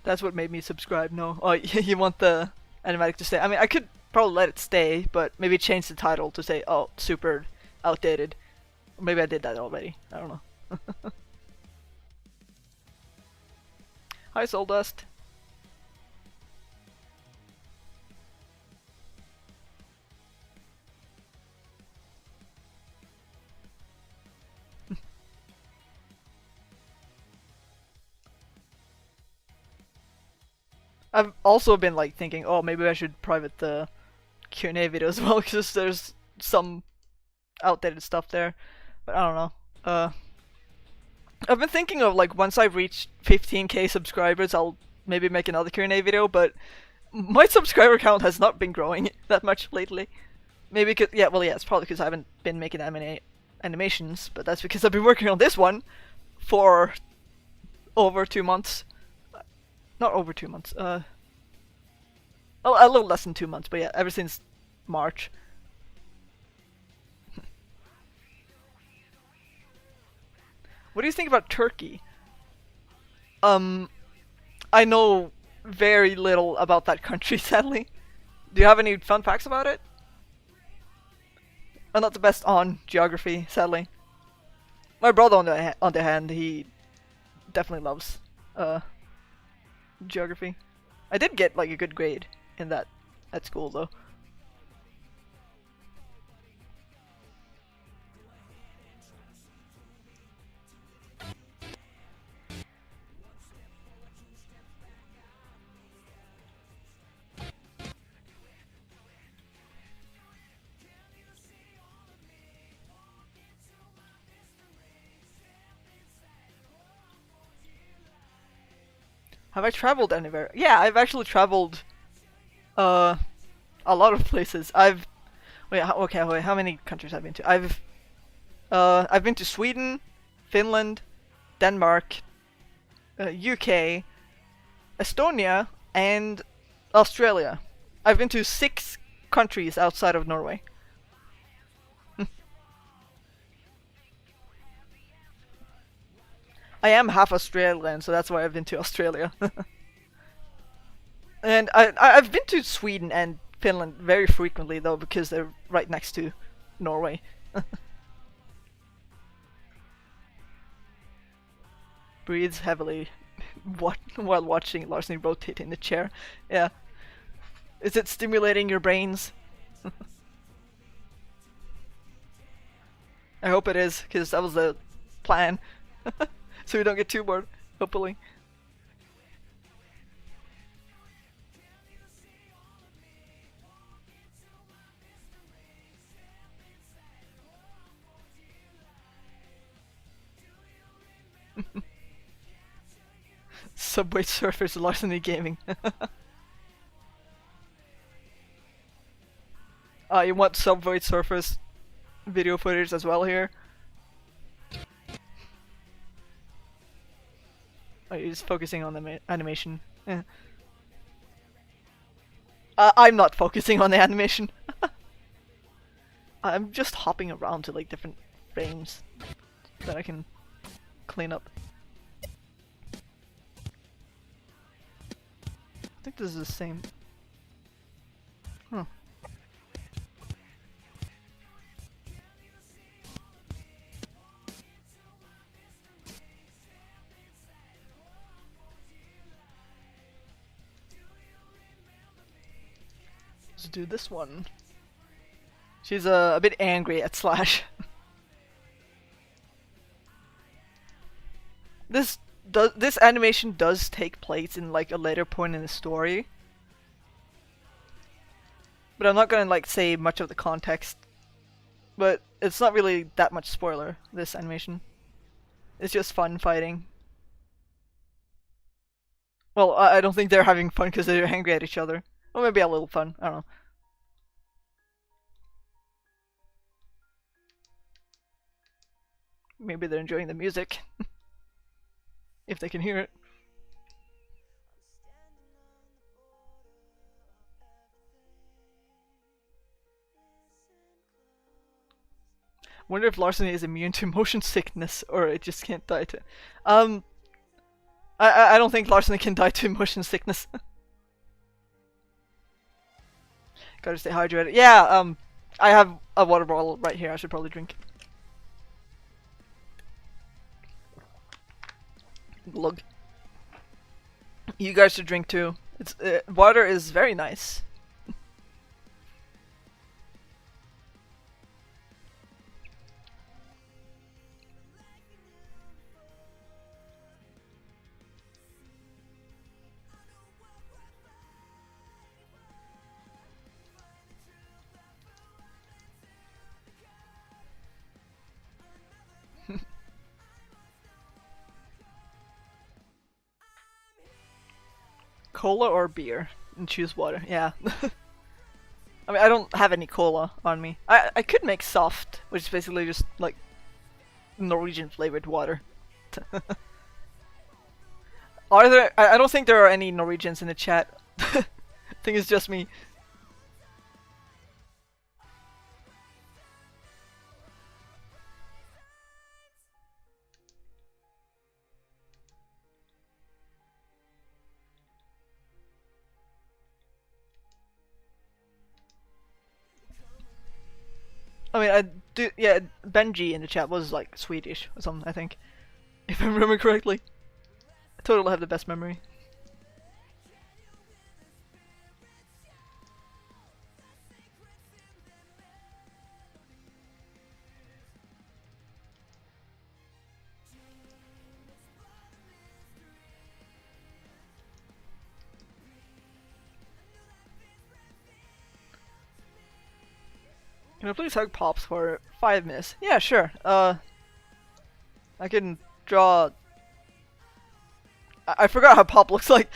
That's what made me subscribe. No, oh, you want the animatic to stay? I mean, I could probably let it stay, but maybe change the title to say, "Oh, super outdated." Or maybe I did that already. I don't know. Hi, Soul Dust. I've also been like thinking, oh, maybe I should private the Q&A video as well because there's some outdated stuff there. But I don't know. I've been thinking of like once I reach 15k subscribers, I'll maybe make another Q&A video. But my subscriber count has not been growing that much lately. Maybe because yeah, well yeah, it's probably because I haven't been making animations, but that's because I've been working on this one for over 2 months. Not over 2 months. A little less than 2 months, but yeah, ever since March. What do you think about Turkey? I know very little about that country, sadly. Do you have any fun facts about it? I'm not the best on geography, sadly. My brother, on the hand, he definitely loves geography. I did get like a good grade in that at school though. Have I traveled anywhere? Yeah, I've actually traveled uh a lot of places. Okay, wait, how many countries have I been to? I've been to Sweden, Finland, Denmark, UK, Estonia, and Australia. I've been to 6 countries outside of Norway. I am half Australian, so that's why I've been to Australia. And I've been to Sweden and Finland very frequently though because they're right next to Norway. Breathes heavily while watching Larsen rotate in the chair. Yeah. Is it stimulating your brains? I hope it is, because that was the plan. So we don't get too bored, hopefully. Subway Surfers Larceny Gaming. You want Subway Surfers video footage as well here. Oh, you're just focusing on the animation. Yeah. I'm not focusing on the animation. I'm just hopping around to like different frames that I can clean up. I think this is the same. Huh. Let's do this one. She's a bit angry at Slash. This animation does take place in like a later point in the story, but I'm not gonna like say much of the context. But it's not really that much spoiler, this animation. It's just fun fighting. Well, I don't think they're having fun because they're angry at each other. Or maybe a little fun, I don't know. Maybe they're enjoying the music. If they can hear it. Wonder if Larceny is immune to motion sickness, or it just can't die to. I don't think Larceny can die to motion sickness. Gotta stay hydrated. Yeah, I have a water bottle right here. I should probably drink. Glug. You guys should drink too. It's water is very nice. Cola or beer? And choose water. Yeah. I mean, I don't have any cola on me. I could make soft, which is basically just like Norwegian flavored water. Are there? I don't think there are any Norwegians in the chat. I think it's just me. I mean, I do. Yeah, Benji in the chat was like Swedish or something, I think, if I remember correctly. I totally have the best memory. Can I please hug Pops for 5 minutes? Yeah, sure. I can draw. I forgot how Pop looks like.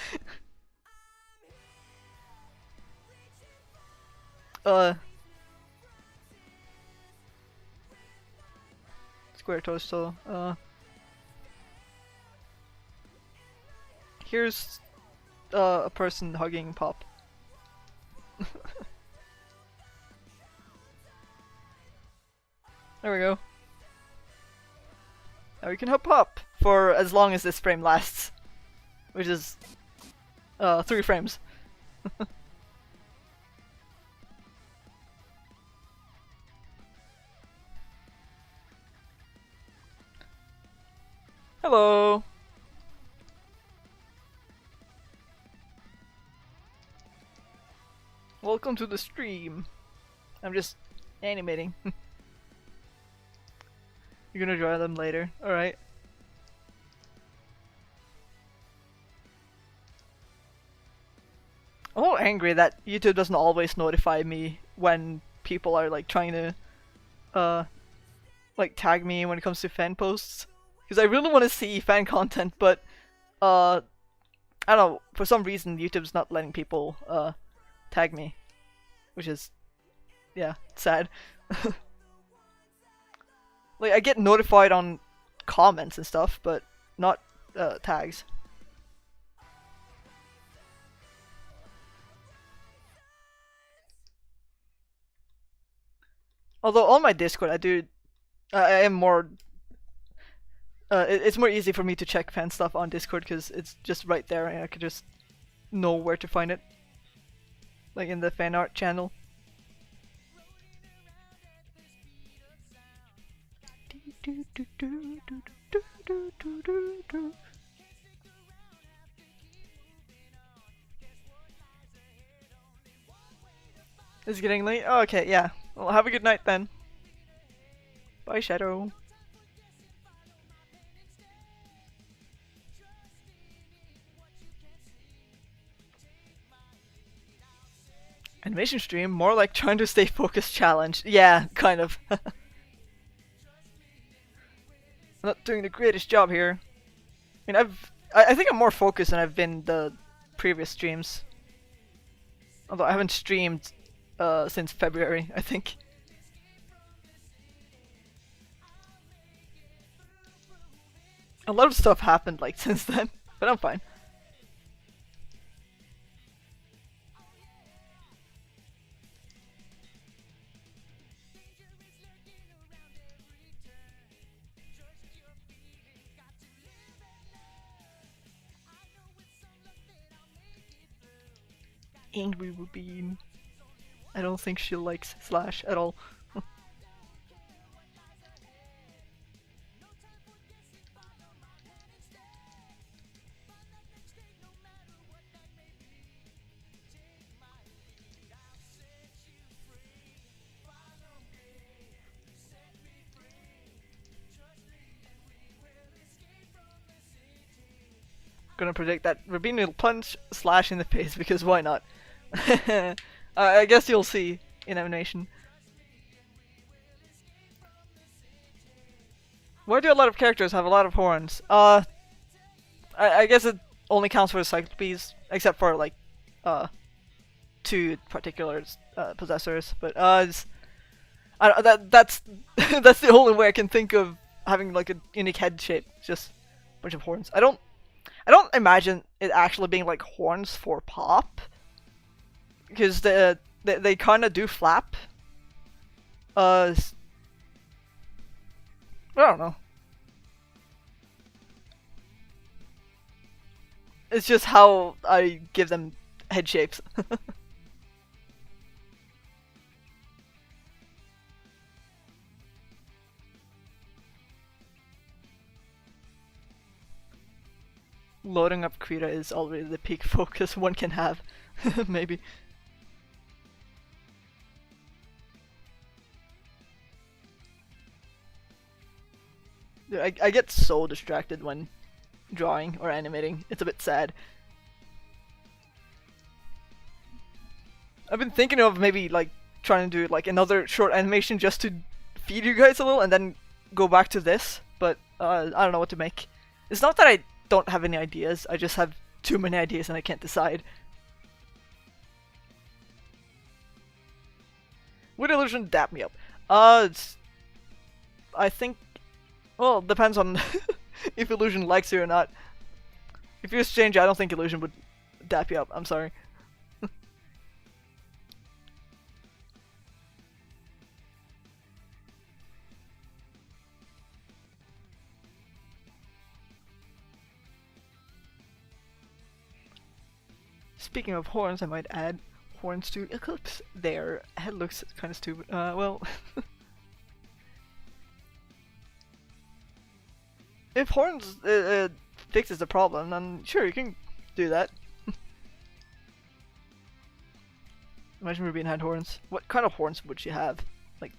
Square torso. Here's a person hugging Pop. There we go. Now we can hop up for as long as this frame lasts, which is 3 frames. Hello. Welcome to the stream. I'm just animating. You're gonna draw them later, alright. I'm a little angry that YouTube doesn't always notify me when people are like trying to like tag me when it comes to fan posts. Because I really want to see fan content, but I don't know, for some reason YouTube's not letting people tag me. Which is, yeah, sad. Like, I get notified on comments and stuff, but not tags. Although on my Discord, I am more. It's more easy for me to check fan stuff on Discord because it's just right there, and I could just know where to find it. Like in the fan art channel. It's getting late? Oh, okay, yeah. Well, have a good night then. Bye, Shadow. Animation stream? More like trying to stay focused challenge. Yeah, kind of. I'm not doing the greatest job here. I mean, I think I'm more focused than I've been the previous streams. Although I haven't streamed since February, I think. A lot of stuff happened like since then, but I'm fine. Angry Rubine. I don't think she likes Slash at all. Gonna predict that Rubine will punch Slash in the face because why not? I guess you'll see in animation. Why do a lot of characters have a lot of horns? I guess it only counts for the Cyclopes, except for like, two particular possessors. But that's that's the only way I can think of having like a unique head shape. Just a bunch of horns. I don't imagine it actually being like horns for Pop, because they kind of do flap. I don't know. It's just how I give them head shapes. Loading up Krita is already the peak focus one can have, maybe. I get so distracted when drawing or animating. It's a bit sad. I've been thinking of maybe like trying to do like another short animation just to feed you guys a little and then go back to this, but I don't know what to make. It's not that I don't have any ideas, I just have too many ideas and I can't decide. Would Illusion dap me up? I think, well, it depends on if Illusion likes you or not. If you're a stranger, I don't think Illusion would dap you up, I'm sorry. Speaking of horns, I might add horns to Eclipse. Their head looks kind of stupid. Well... if horns fixes the problem, then sure, you can do that. Imagine Rubine had horns. What kind of horns would she have? Like...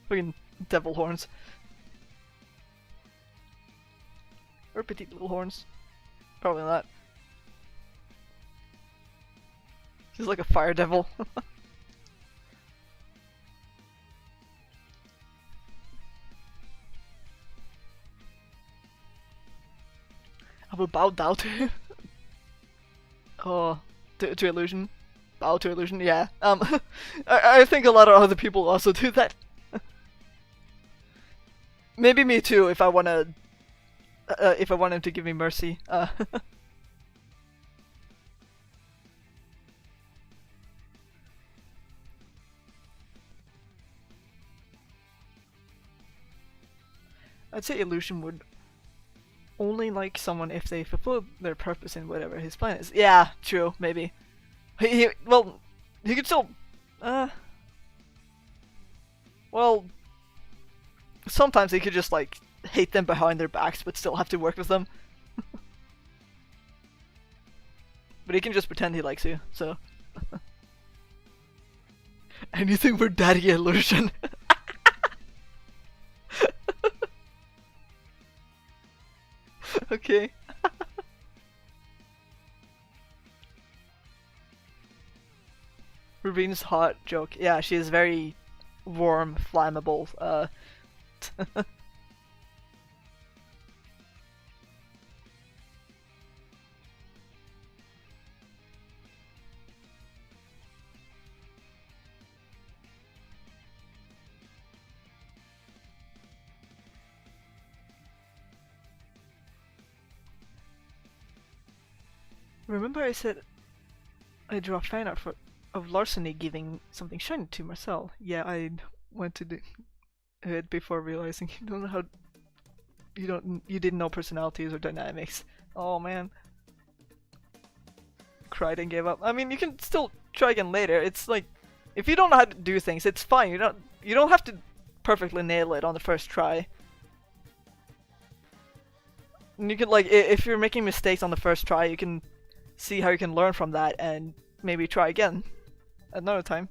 fucking devil horns. Or petite little horns. Probably not. She's like a fire devil. I will bow down to him. Oh, to Illusion. bow to illusion. Yeah. I think a lot of other people also do that. Maybe me too, if I wanna, if I want him to give me mercy. I'd say illusion would only like someone if they fulfill their purpose in whatever his plan is. Yeah, true, maybe. Well, he could still, well, sometimes he could just like hate them behind their backs but still have to work with them. But he can just pretend he likes you, so. Anything for daddy illusion. Okay. Rubine's hot joke. Yeah, she is very warm, flammable. Remember I said I drew a fan art of Larceny giving something shiny to Marcel. Yeah, I went to do it before realizing you don't know how you didn't know personalities or dynamics. Oh man. Cried and gave up. I mean, you can still try again later. It's like if you don't know how to do things, it's fine. You don't have to perfectly nail it on the first try. And you can like if you're making mistakes on the first try, you can see how you can learn from that and maybe try again another time.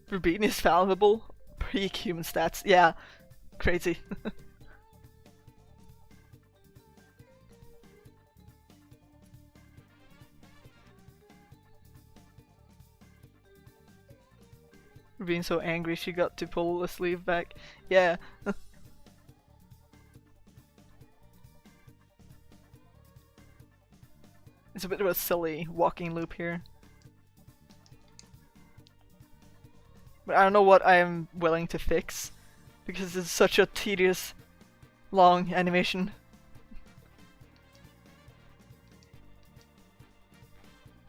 Rubine is fallible. Peak human stats. Yeah, crazy. Rubine's so angry she got to pull the sleeve back. Yeah. It's a bit of a silly walking loop here. But I don't know what I am willing to fix, because it's such a tedious, long animation.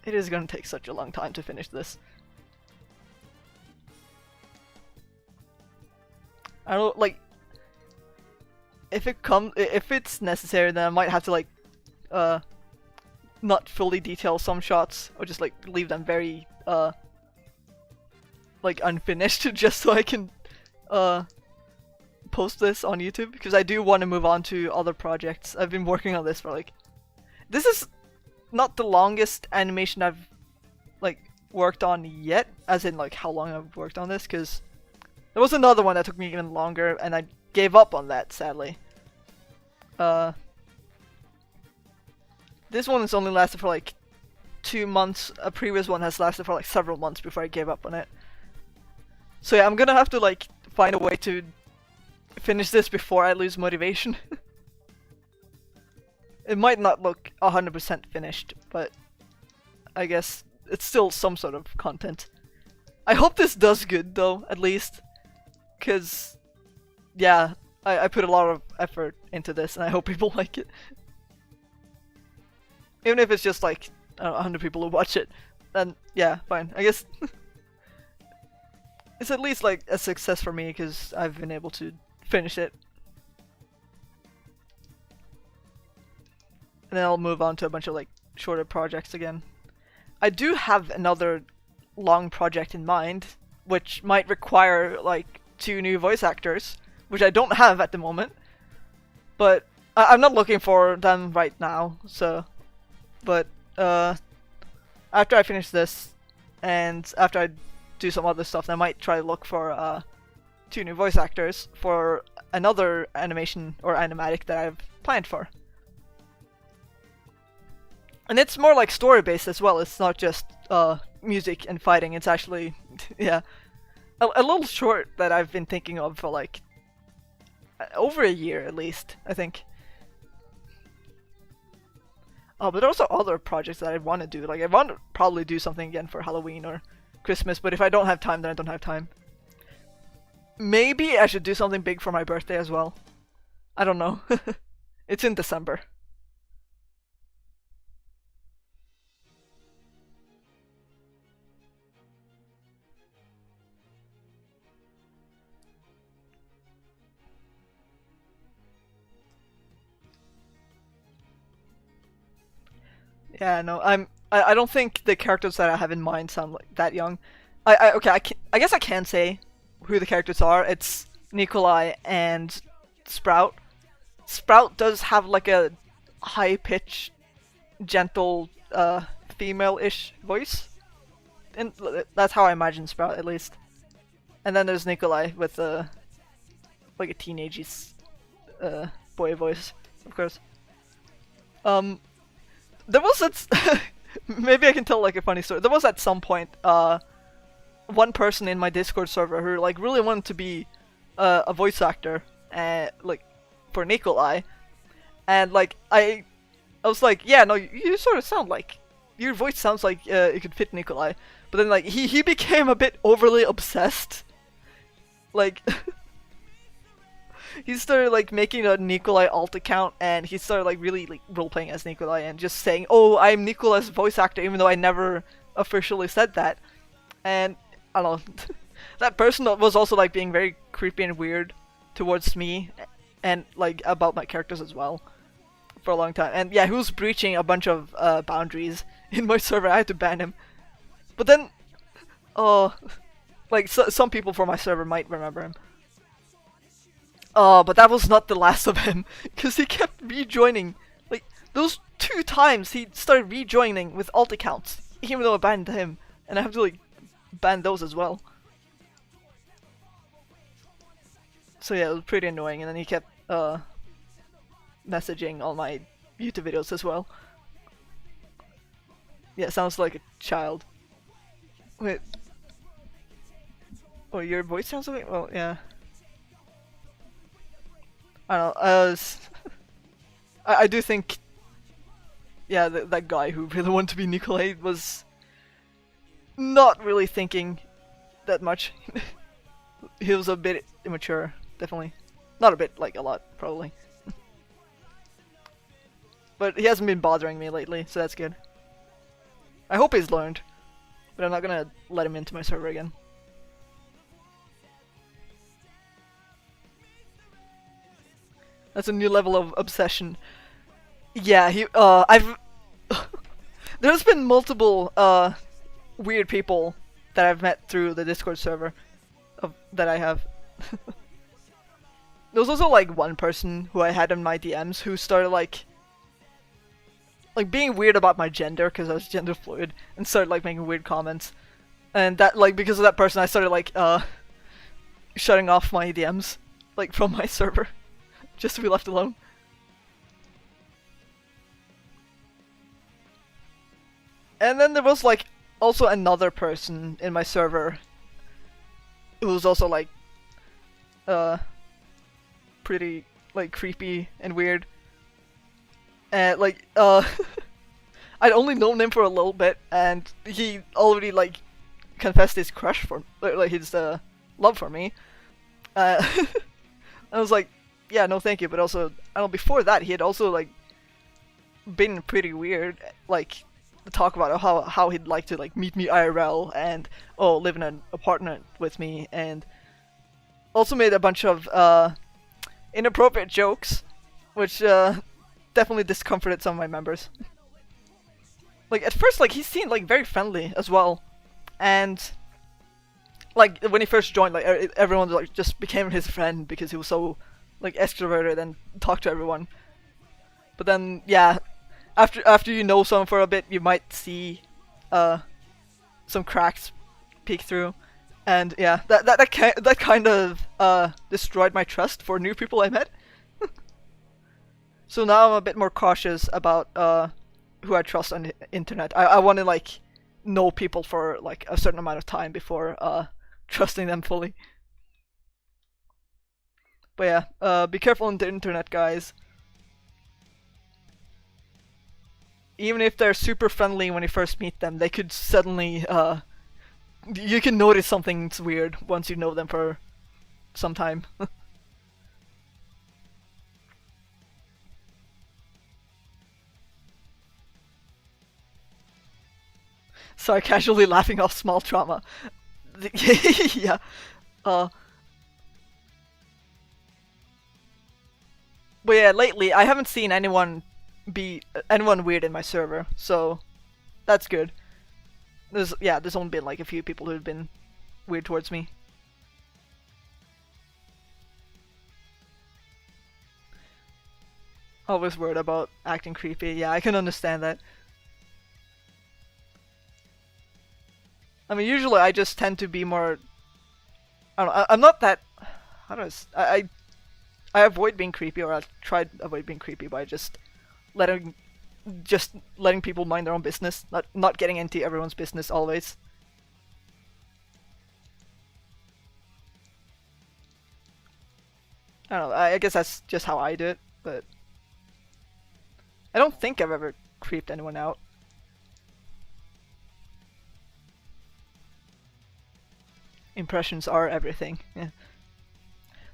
It is gonna take such a long time to finish this. I don't like if it's necessary, then I might have to like not fully detail some shots or just like leave them very like unfinished just so I can post this on YouTube, because I do want to move on to other projects. I've been working on this for like, this is not the longest animation I've like worked on yet, as in like how long I've worked on this, because there was another one that took me even longer and I gave up on that, sadly. This one has only lasted for like 2 months. A previous one has lasted for like several months before I gave up on it. So yeah, I'm gonna have to like find a way to finish this before I lose motivation. It might not look 100% finished, but I guess it's still some sort of content. I hope this does good though, at least. Cause yeah, I put a lot of effort into this and I hope people like it. Even if it's just like, I don't know, 100 people who watch it, then yeah, fine. I guess it's at least like a success for me because I've been able to finish it. And then I'll move on to a bunch of like shorter projects again. I do have another long project in mind, which might require like 2 new voice actors, which I don't have at the moment. But I'm not looking for them right now, so... But after I finish this, and after I do some other stuff, I might try to look for 2 new voice actors for another animation or animatic that I've planned for. And it's more like story-based as well. It's not just music and fighting. It's actually, yeah, a little short that I've been thinking of for like over a year at least, I think. Oh, but there are also other projects that I want to do. Like I want to probably do something again for Halloween or Christmas, but if I don't have time, then I don't have time. Maybe I should do something big for my birthday as well. I don't know. It's in December. Yeah, no, I don't think the characters that I have in mind sound like that young. Okay, I guess I can say who the characters are. It's Nikolai and Sprout. Sprout does have like a high pitched, gentle, female-ish voice, and that's how I imagine Sprout at least. And then there's Nikolai with like a teenage boy voice, of course. Um, there was at maybe I can tell like a funny story. There was at some point one person in my Discord server who like really wanted to be a voice actor, like for Nikolai, and like I was like, yeah, no, you sort of sound like your voice sounds like it could fit Nikolai, but then like he became a bit overly obsessed, like. He started like making a Nikolai alt account, and he started like really like role playing as Nikolai and just saying, "Oh, I'm Nikolai's voice actor," even though I never officially said that. And I don't know, that person was also like being very creepy and weird towards me, and like about my characters as well, for a long time. And yeah, he was breaching a bunch of boundaries in my server. I had to ban him. But then, oh, like some people from my server might remember him. Oh, but that was not the last of him, because he kept rejoining. Like, those 2 times he started rejoining with alt accounts, even though I banned him, and I have to, like, ban those as well. So yeah, it was pretty annoying, and then he kept, messaging all my YouTube videos as well. Yeah, sounds like a child. Wait. Oh, your voice sounds like... Well, yeah. I don't know, I do think, yeah, that guy who really wanted to be Nikolai was not really thinking that much. He was a bit immature, definitely. Not a bit, like a lot, probably. But he hasn't been bothering me lately, so that's good. I hope he's learned, but I'm not gonna let him into my server again. That's a new level of obsession. Yeah, I've... There's been multiple, weird people that I've met through the Discord server that I have. There was also, like, one person who I had in my DMs who started, like being weird about my gender, because I was gender fluid, and started, like, making weird comments. And that, like, because of that person, I started, like, shutting off my DMs, like, from my server. Just to be left alone. And then there was like also another person in my server who was also like pretty like creepy and weird. And like I'd only known him for a little bit, and he already like confessed his crush for like his love for me. I was like, yeah, no thank you, but also, I don't know, before that, he had also, like, been pretty weird, like, talk about how he'd like to, like, meet me IRL, and, oh, live in an apartment with me, and also made a bunch of, inappropriate jokes, which, definitely discomforted some of my members. Like, at first, like, he seemed, like, very friendly as well, and... Like, when he first joined, like, everyone, like, just became his friend because he was so... like extroverted and talk to everyone. But then yeah, after you know someone for a bit, you might see some cracks peek through, and yeah, that kind of destroyed my trust for new people I met. So now I'm a bit more cautious about who I trust on the internet. I want to like know people for like a certain amount of time before trusting them fully. But yeah, be careful on the internet, guys. even if they're super friendly when you first meet them, they could suddenly you can notice something's weird once you know them for some time. Sorry, casually laughing off small trauma. Yeah. Uh, but yeah, lately I haven't seen anyone weird in my server, so that's good. There's only been like a few people who've been weird towards me. Always worried about acting creepy. Yeah, I can understand that. I mean, usually I just tend to be more. I don't know. I'm not that. How do I avoid being creepy, or I try to avoid being creepy by letting just letting people mind their own business, not getting into everyone's business always. I don't know. I guess that's just how I do it, but I don't think I've ever creeped anyone out. Impressions are everything. Yeah.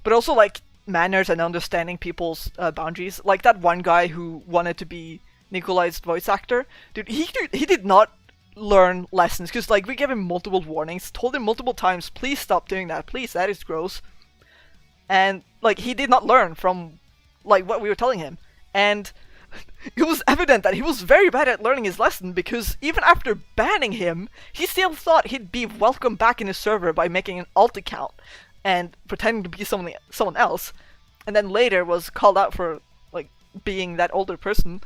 But also like manners and understanding people's boundaries. Like that one guy who wanted to be Nikolai's voice actor, dude. He did not learn lessons because like we gave him multiple warnings, told him multiple times, please stop doing that, please, that is gross. And like he did not learn from like what we were telling him, and it was evident that he was very bad at learning his lesson because even after banning him, he still thought he'd be welcomed back in his server by making an alt account and pretending to be someone else, and then later was called out for like being that older person,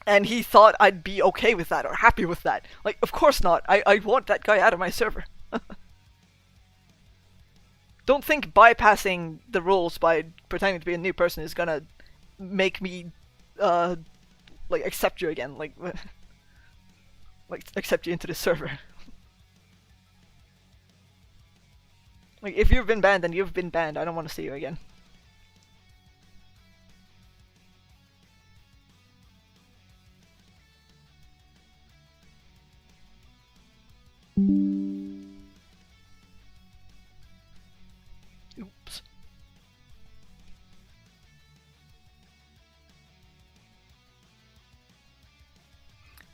and he thought I'd be okay with that or happy with that. Like, of course not. I want that guy out of my server. Don't think bypassing the rules by pretending to be a new person is gonna make me like accept you again, like accept you into the server. Like if you've been banned, then you've been banned. I don't want to see you again. Oops.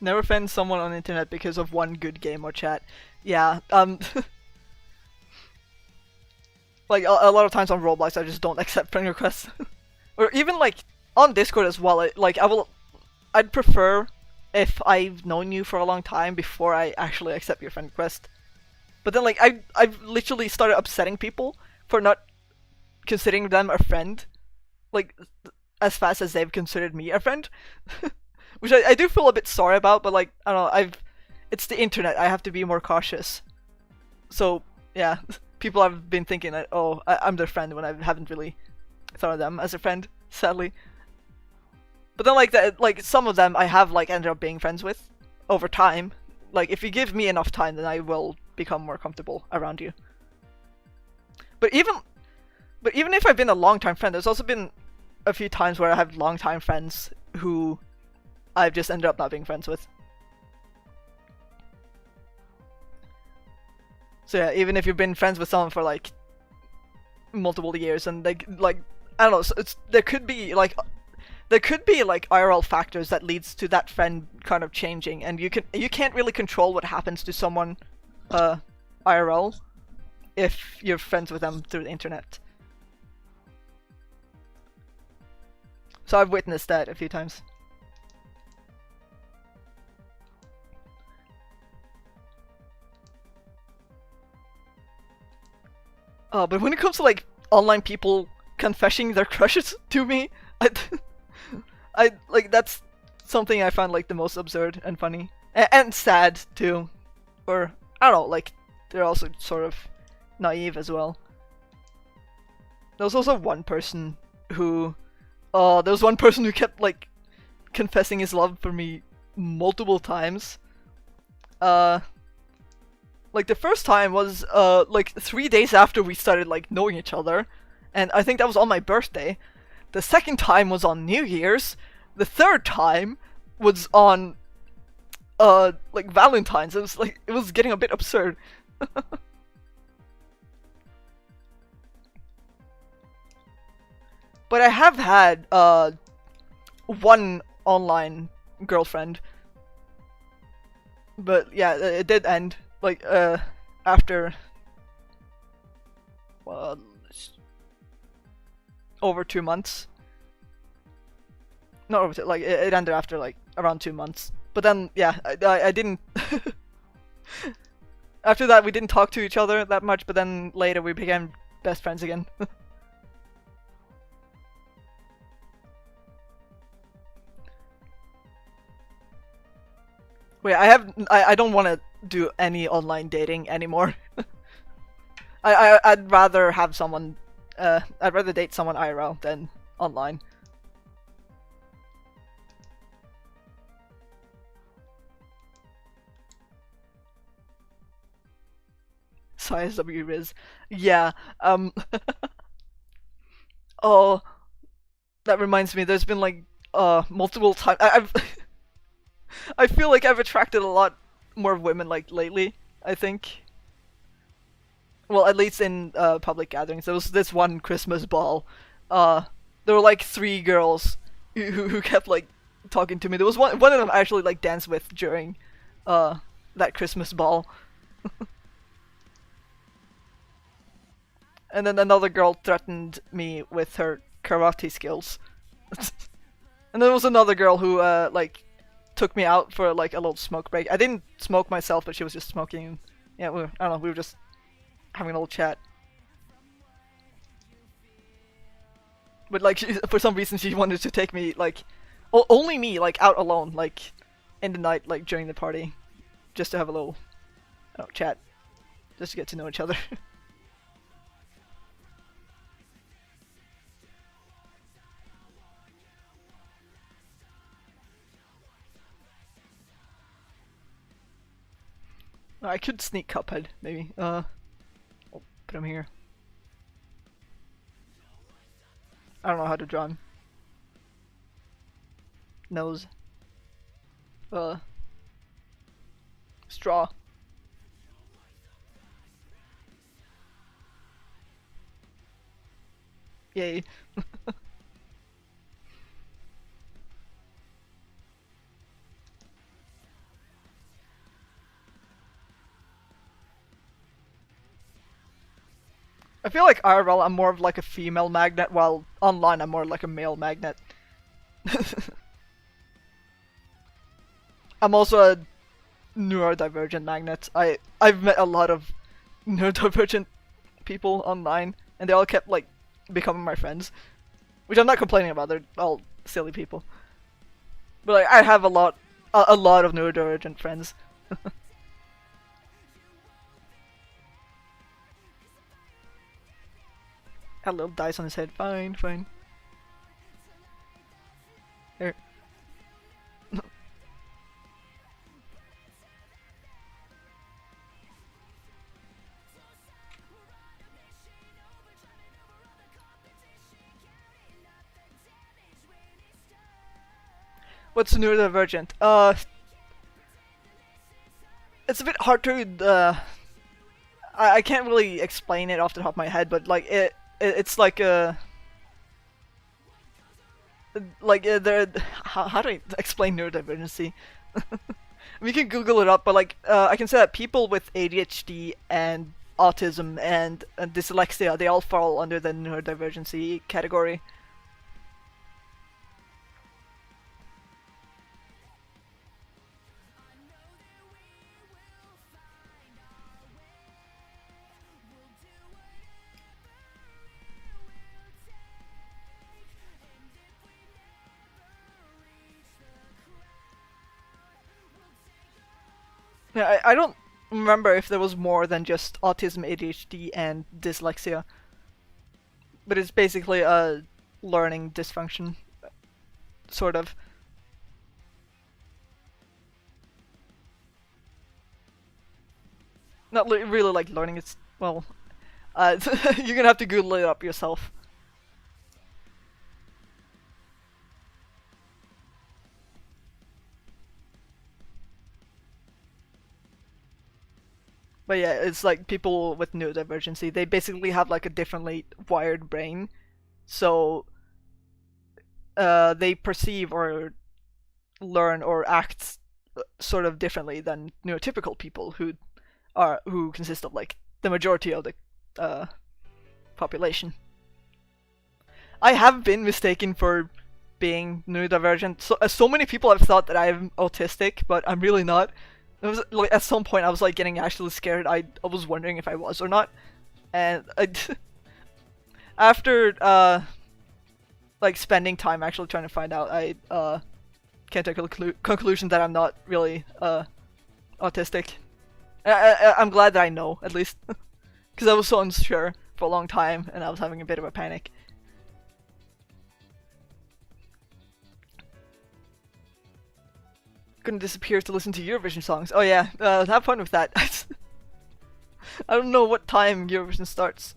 Never offend someone on the internet because of one good game or chat. Yeah, like a lot of times on Roblox I just don't accept friend requests. Or even like on Discord as well. I'd prefer if I've known you for a long time before I actually accept your friend request. But then like I've literally started upsetting people for not considering them a friend, like as fast as they've considered me a friend. Which I do feel a bit sorry about, but like I don't know, it's the internet, I have to be more cautious. So yeah, people have been thinking that, oh, I'm their friend when I haven't really thought of them as a friend, sadly. But then like some of them I have like ended up being friends with over time. Like if you give me enough time, then I will become more comfortable around you. But even if I've been a long time friend, there's also been a few times where I have long time friends who I've just ended up not being friends with. So yeah, even if you've been friends with someone for like multiple years, and like I don't know, so there could be like IRL factors that leads to that friend kind of changing, and you can't really control what happens to someone IRL if you're friends with them through the internet. So I've witnessed that a few times. But when it comes to like online people confessing their crushes to me, I like that's something I find like the most absurd and funny and sad too, or I don't know, like they're also sort of naive as well. There was also one person who, there was one person who kept like confessing his love for me multiple times. Like the first time was like 3 days after we started like knowing each other, and I think that was on my birthday. The second time was on New Year's. The third time was on like Valentine's. It was getting a bit absurd. But I have had one online girlfriend. But yeah, it did end like after uh, over 2 months. Not over like it ended after like around 2 months. But then yeah, I didn't. After that, we didn't talk to each other that much. But then later, we became best friends again. Wait, I don't want to do any online dating anymore. I'd rather have someone. I'd rather date someone IRL than online. Size W Riz. Yeah. Oh, that reminds me. There's been like multiple times. I've I feel like I've attracted a lot more women like lately. I think. Well, at least in public gatherings. There was this one Christmas ball. There were like 3 girls who kept like talking to me. There was one of them I actually like danced with during that Christmas ball. And then another girl threatened me with her karate skills. And there was another girl who like took me out for like a little smoke break. I didn't smoke myself, but she was just smoking. Yeah, I don't know. We were just having a little chat. But like, for some reason, she wanted to take me like, only me like out alone, like in the night, like during the party, just to have a little, chat, just to get to know each other. I could sneak Cuphead, maybe. I'll put him here. I don't know how to draw him. Nose. Straw. Yay. I feel like IRL I'm more of like a female magnet, while online I'm more like a male magnet. I'm also a neurodivergent magnet. I've met a lot of neurodivergent people online, and they all kept like becoming my friends, which I'm not complaining about. They're all silly people, but like I have a lot of neurodivergent friends. Had a little dice on his head. Fine, fine. Here. What's neurodivergent? It's a bit hard to. I can't really explain it off the top of my head, but like it's like a. Like there, how do I explain neurodivergency? We can Google it up, but like I can say that people with ADHD and autism and dyslexia, they all fall under the neurodivergency category. Yeah, I don't remember if there was more than just autism, ADHD, and dyslexia. But it's basically a learning dysfunction, sort of. Not really like learning, it's, well, you're gonna have to Google it up yourself. But yeah, it's like people with neurodivergency. They basically have like a differently wired brain, so they perceive or learn or act sort of differently than neurotypical people who consist of like the majority of the uh, population. I have been mistaken for being neurodivergent. So many people have thought that I'm autistic, but I'm really not. It was like at some point I was like getting actually scared. I was wondering if I was or not, and after like spending time actually trying to find out, I came to a conclusion that I'm not really autistic. I'm glad that I know at least, because I was so unsure for a long time, and I was having a bit of a panic. Gonna disappear to listen to Eurovision songs. Oh yeah, have fun with that. I don't know what time Eurovision starts.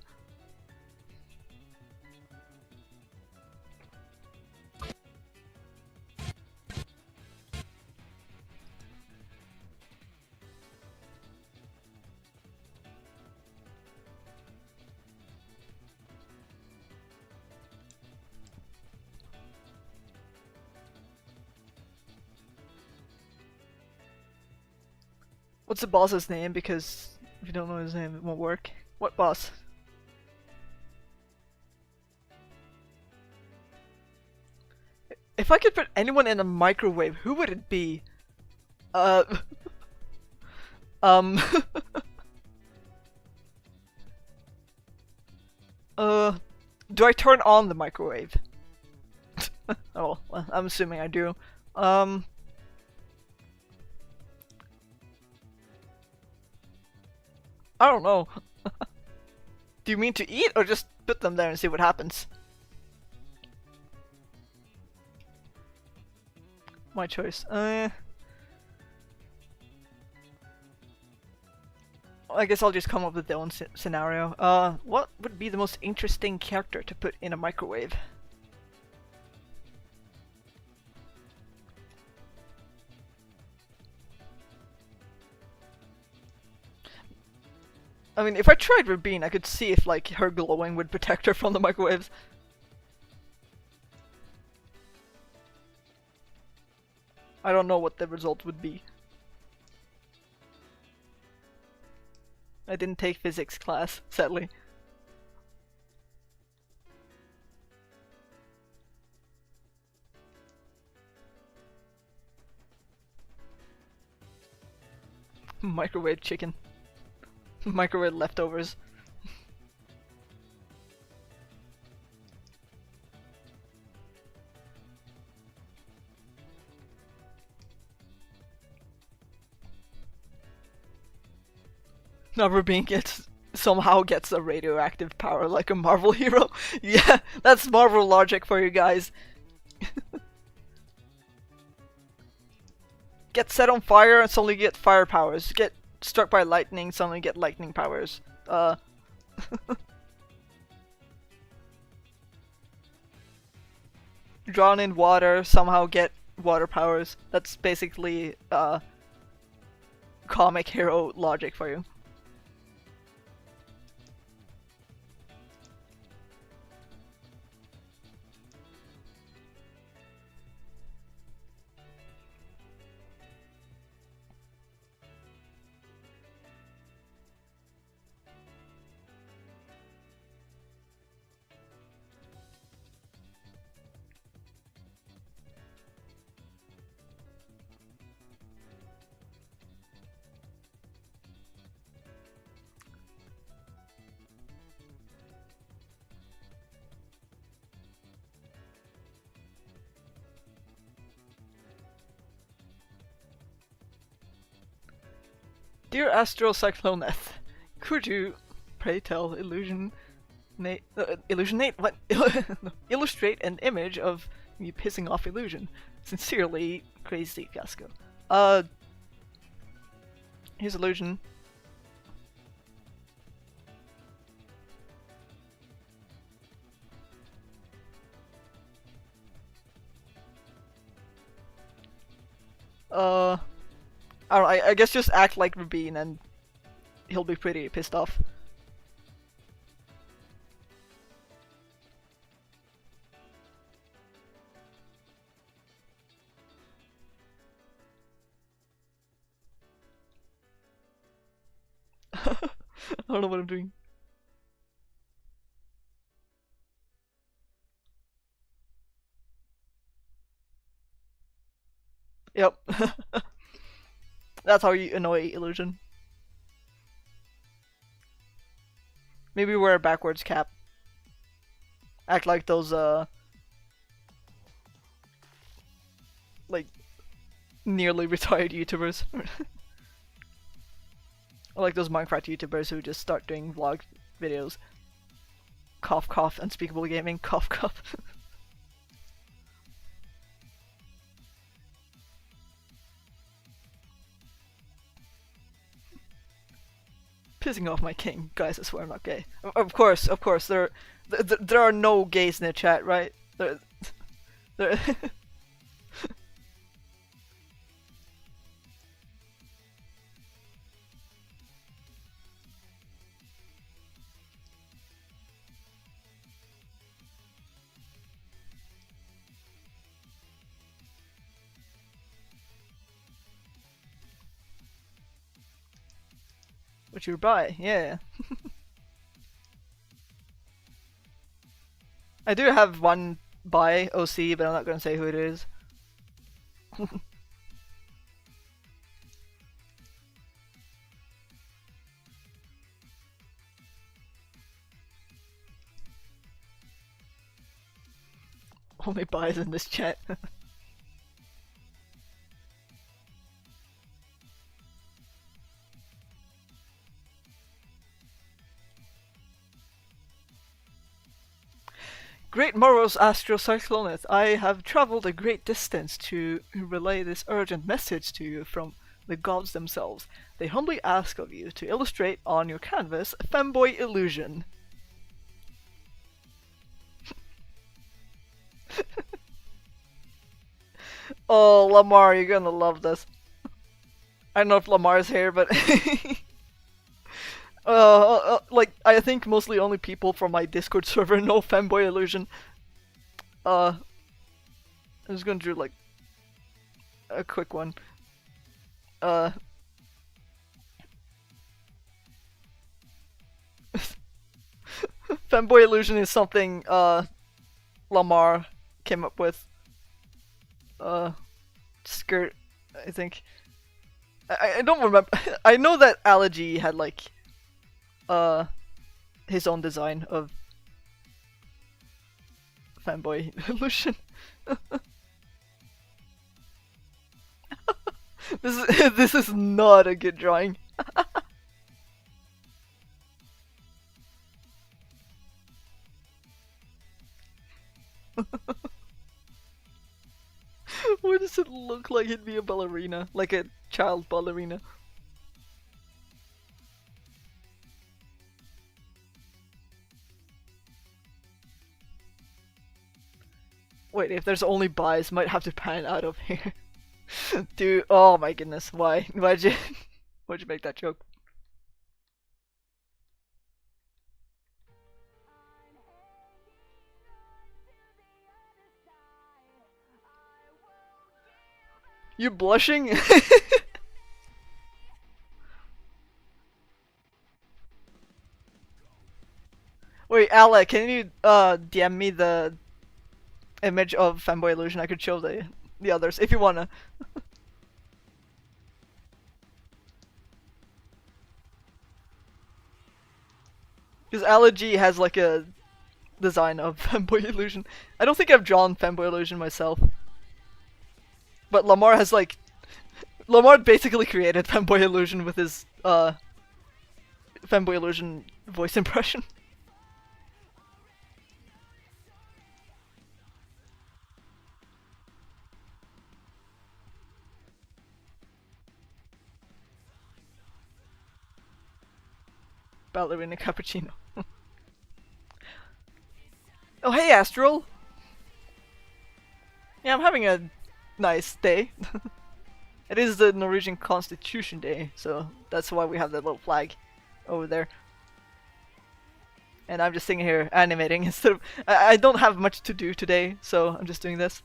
What's the boss's name? Because if you don't know his name, it won't work. What boss? If I could put anyone in a microwave, who would it be? Uh... um... do I turn on the microwave? Oh, well, I'm assuming I do. I don't know. Do you mean to eat or just put them there and see what happens? My choice. I guess I'll just come up with their own scenario. What would be the most interesting character to put in a microwave? I mean, if I tried Rabine, I could see if like her glowing would protect her from the microwaves. I don't know what the result would be. I didn't take physics class, sadly. Microwave chicken. Microwave leftovers. Now Rabin somehow gets a radioactive power like a Marvel hero. Yeah, that's Marvel logic for you guys. Get set on fire and suddenly get fire powers. Get struck by lightning, suddenly get lightning powers. Drown in water, somehow get water powers. That's basically comic hero logic for you. Dear Astral Cycloneth, could you, pray tell, illusionate what? Illustrate an image of me pissing off illusion. Sincerely, Crazy Fiasco. Here's illusion. I don't know, I guess just act like Rabin and he'll be pretty pissed off. I don't know what I'm doing. Yep. That's how you annoy Illusion. Maybe wear a backwards cap. Act like those, like, nearly retired YouTubers. Or like those Minecraft YouTubers who just start doing vlog videos. Cough cough, unspeakable gaming, cough cough. Pissing off my king. Guys, I swear I'm not gay. Of course, there are no gays in the chat, right? There What you buy, yeah. I do have one buy OC, but I'm not gonna say who it is. Only buys in this chat. Great Moros Astro Cyclone, I have traveled a great distance to relay this urgent message to you from the gods themselves. They humbly ask of you to illustrate on your canvas a femboy illusion. Oh, Lamar, you're gonna love this. I don't know if Lamar's here, but like, I think mostly only people from my Discord server know Femboy Illusion. I'm just gonna do, like, a quick one. Femboy Illusion is something, Lamar came up with. Skirt, I think. I don't remember. I know that Allergy had, like, his own design of Fanboy Illusion. This is not a good drawing. What does it look like? It'd be a ballerina, like a child ballerina. Wait, if there's only buys, might have to pan out of here. Dude, oh my goodness, why? Why'd you make that joke? You blushing? Wait, Alec, can you DM me the image of Femboy Illusion? I could show the others if you wanna. Because Allergy has like a design of Femboy Illusion. I don't think I've drawn Femboy Illusion myself. But Lamar has like... Lamar basically created Femboy Illusion with his Femboy Illusion voice impression. Ballerina cappuccino. Oh hey Astral! Yeah, I'm having a nice day. It is the Norwegian Constitution Day, so that's why we have that little flag. over there. And I'm just sitting here animating instead of... I don't have much to do today, so I'm just doing this.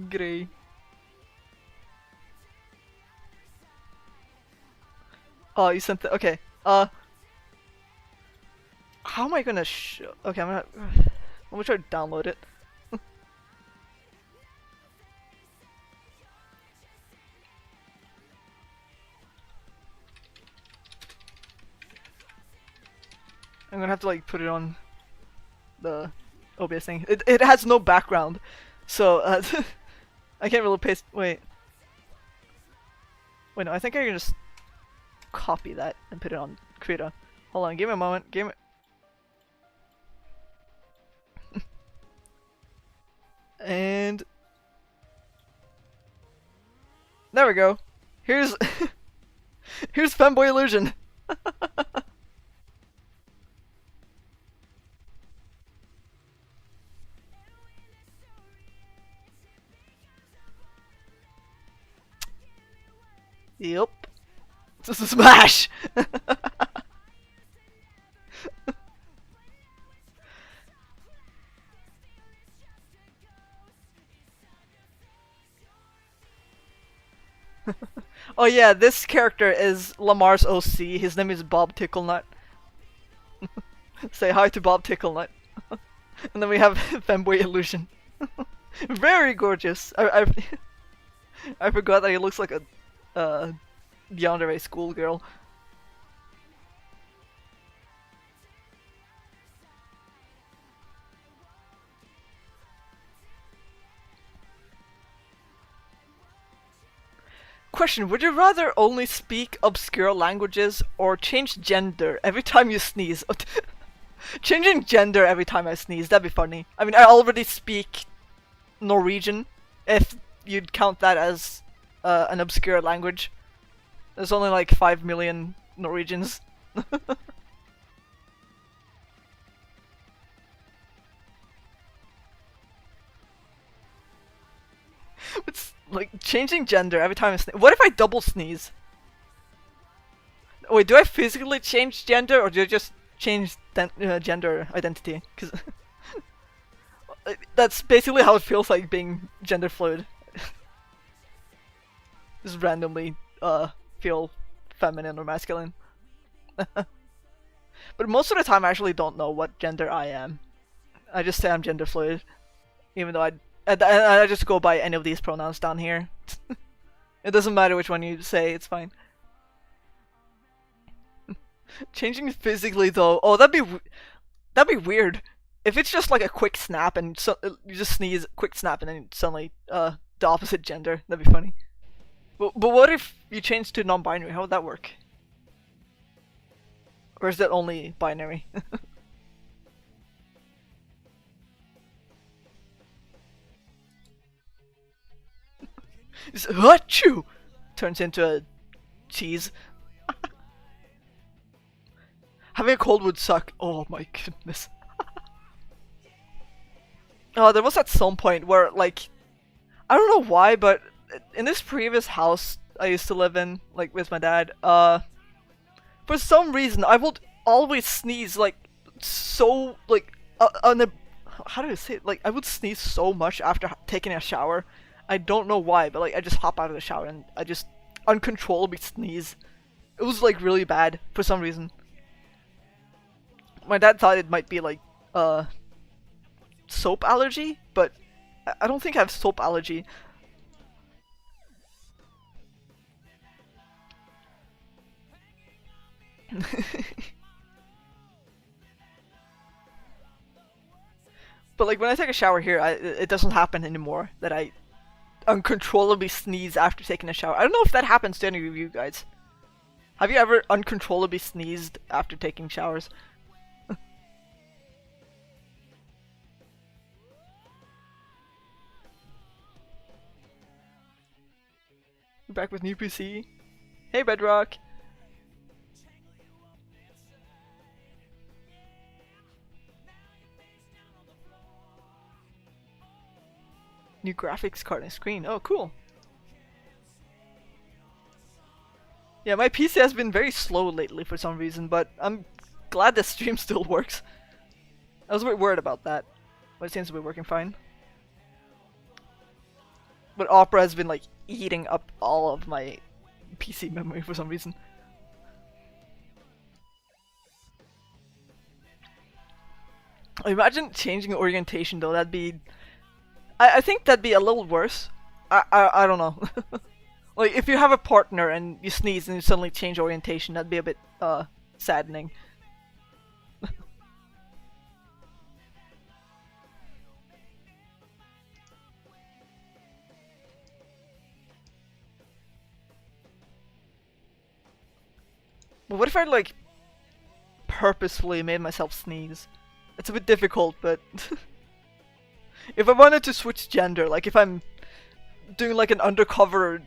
Grey. Oh, you sent the... Okay. How am I gonna show... Okay, I'm gonna try to download it. I'm gonna have to like put it on the OBS thing. It has no background, so I can't really paste. Wait, no, I think I can just copy that and put it on Krita. Hold on, give me a moment. Give me. And there we go. Here's here's Femboy Illusion. Yep. This is a smash! Oh yeah, this character is Lamar's OC. His name is Bob Ticklenut. Say hi to Bob Ticklenut. And then we have Femboy Illusion. Very gorgeous. I forgot that he looks like a yandere schoolgirl. Question, would you rather only speak obscure languages or change gender every time you sneeze? Changing gender every time I sneeze, that'd be funny. I mean, I already speak Norwegian, if you'd count that as an obscure language. There's only like 5 million Norwegians. It's like changing gender every time I sneeze. What if I double sneeze? Wait, do I physically change gender or do I just change gender identity? Because that's basically how it feels like being gender fluid. Just randomly feel feminine or masculine. But most of the time I actually don't know what gender I am. I just say I'm gender fluid, even though I just go by any of these pronouns down here. It doesn't matter which one you say, it's fine. Changing physically though, oh that'd be weird. If it's just like a quick snap and you just sneeze, quick snap, and then suddenly the opposite gender, that'd be funny. But what if you change to non-binary? How would that work? Or is that only binary? It's achoo! Turns into a cheese. Having a cold would suck. Oh my goodness. Oh, there was at some point where, like, I don't know why, but in this previous house I used to live in, like, with my dad, for some reason I would always sneeze, like, so, like, how do I say it? Like, I would sneeze so much after taking a shower. I don't know why, but, like, I just hop out of the shower and I just uncontrollably sneeze. It was, like, really bad for some reason. My dad thought it might be, like, soap allergy, but I don't think I have soap allergy. But like when I take a shower here, it doesn't happen anymore that I uncontrollably sneeze after taking a shower. I don't know if that happens to any of you guys. Have you ever uncontrollably sneezed after taking showers? Back with new PC. Hey Bedrock! New graphics card and screen. Oh, cool. Yeah, my PC has been very slow lately for some reason, but I'm glad the stream still works. I was a bit worried about that, but it seems to be working fine. But Opera has been like eating up all of my PC memory for some reason. Imagine changing orientation though, that'd be... I think that'd be a little worse. I don't know. Like, if you have a partner and you sneeze and you suddenly change orientation, that'd be a bit, saddening. But what if I, like, purposefully made myself sneeze? It's a bit difficult, but... if I wanted to switch gender, like if I'm doing like an undercover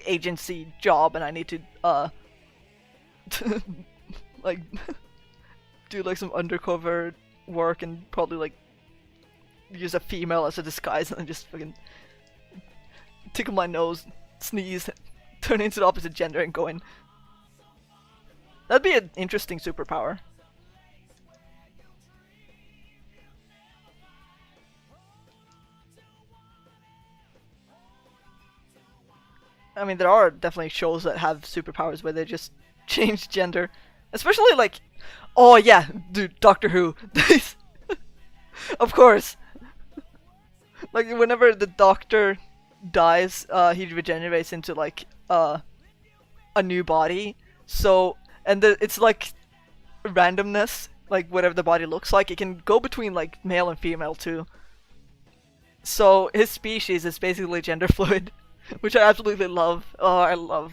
agency job and I need to like do like some undercover work and probably like use a female as a disguise and just fucking tickle my nose, sneeze, turn into the opposite gender and go in. That'd be an interesting superpower. I mean, there are definitely shows that have superpowers where they just change gender. Especially like, oh yeah, dude, Doctor Who. Of course. Like, whenever the Doctor dies, he regenerates into like, a new body. So, and it's like randomness, like whatever the body looks like, it can go between like male and female too. So his species is basically gender fluid, which I absolutely love. Oh, I love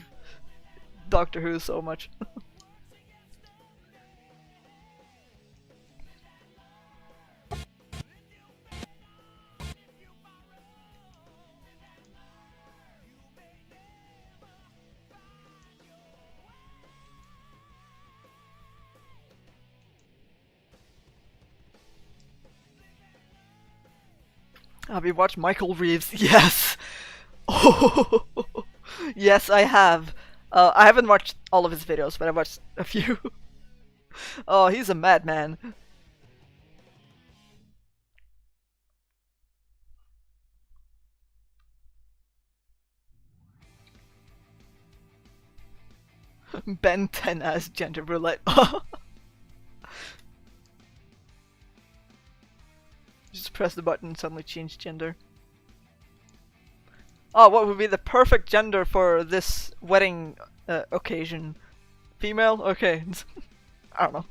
Doctor Who so much. Have you watched Michael Reeves? Yes! Oh, yes, I have. I haven't watched all of his videos, but I've watched a few. Oh, he's a madman. Ben 10 as gender roulette. Just press the button and suddenly change gender. Oh, what would be the perfect gender for this wedding occasion? Female? Okay. I don't know.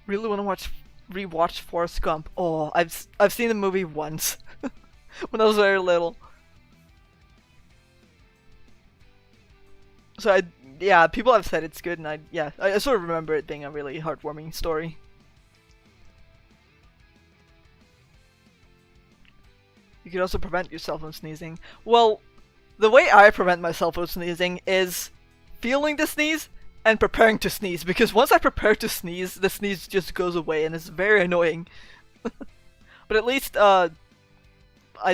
Really want to rewatch Forrest Gump. Oh, I've seen the movie once when I was very little. So yeah, people have said it's good, and I sort of remember it being a really heartwarming story. You could also prevent yourself from sneezing. Well, the way I prevent myself from sneezing is feeling the sneeze and preparing to sneeze, because once I prepare to sneeze, the sneeze just goes away and it's very annoying. But at least I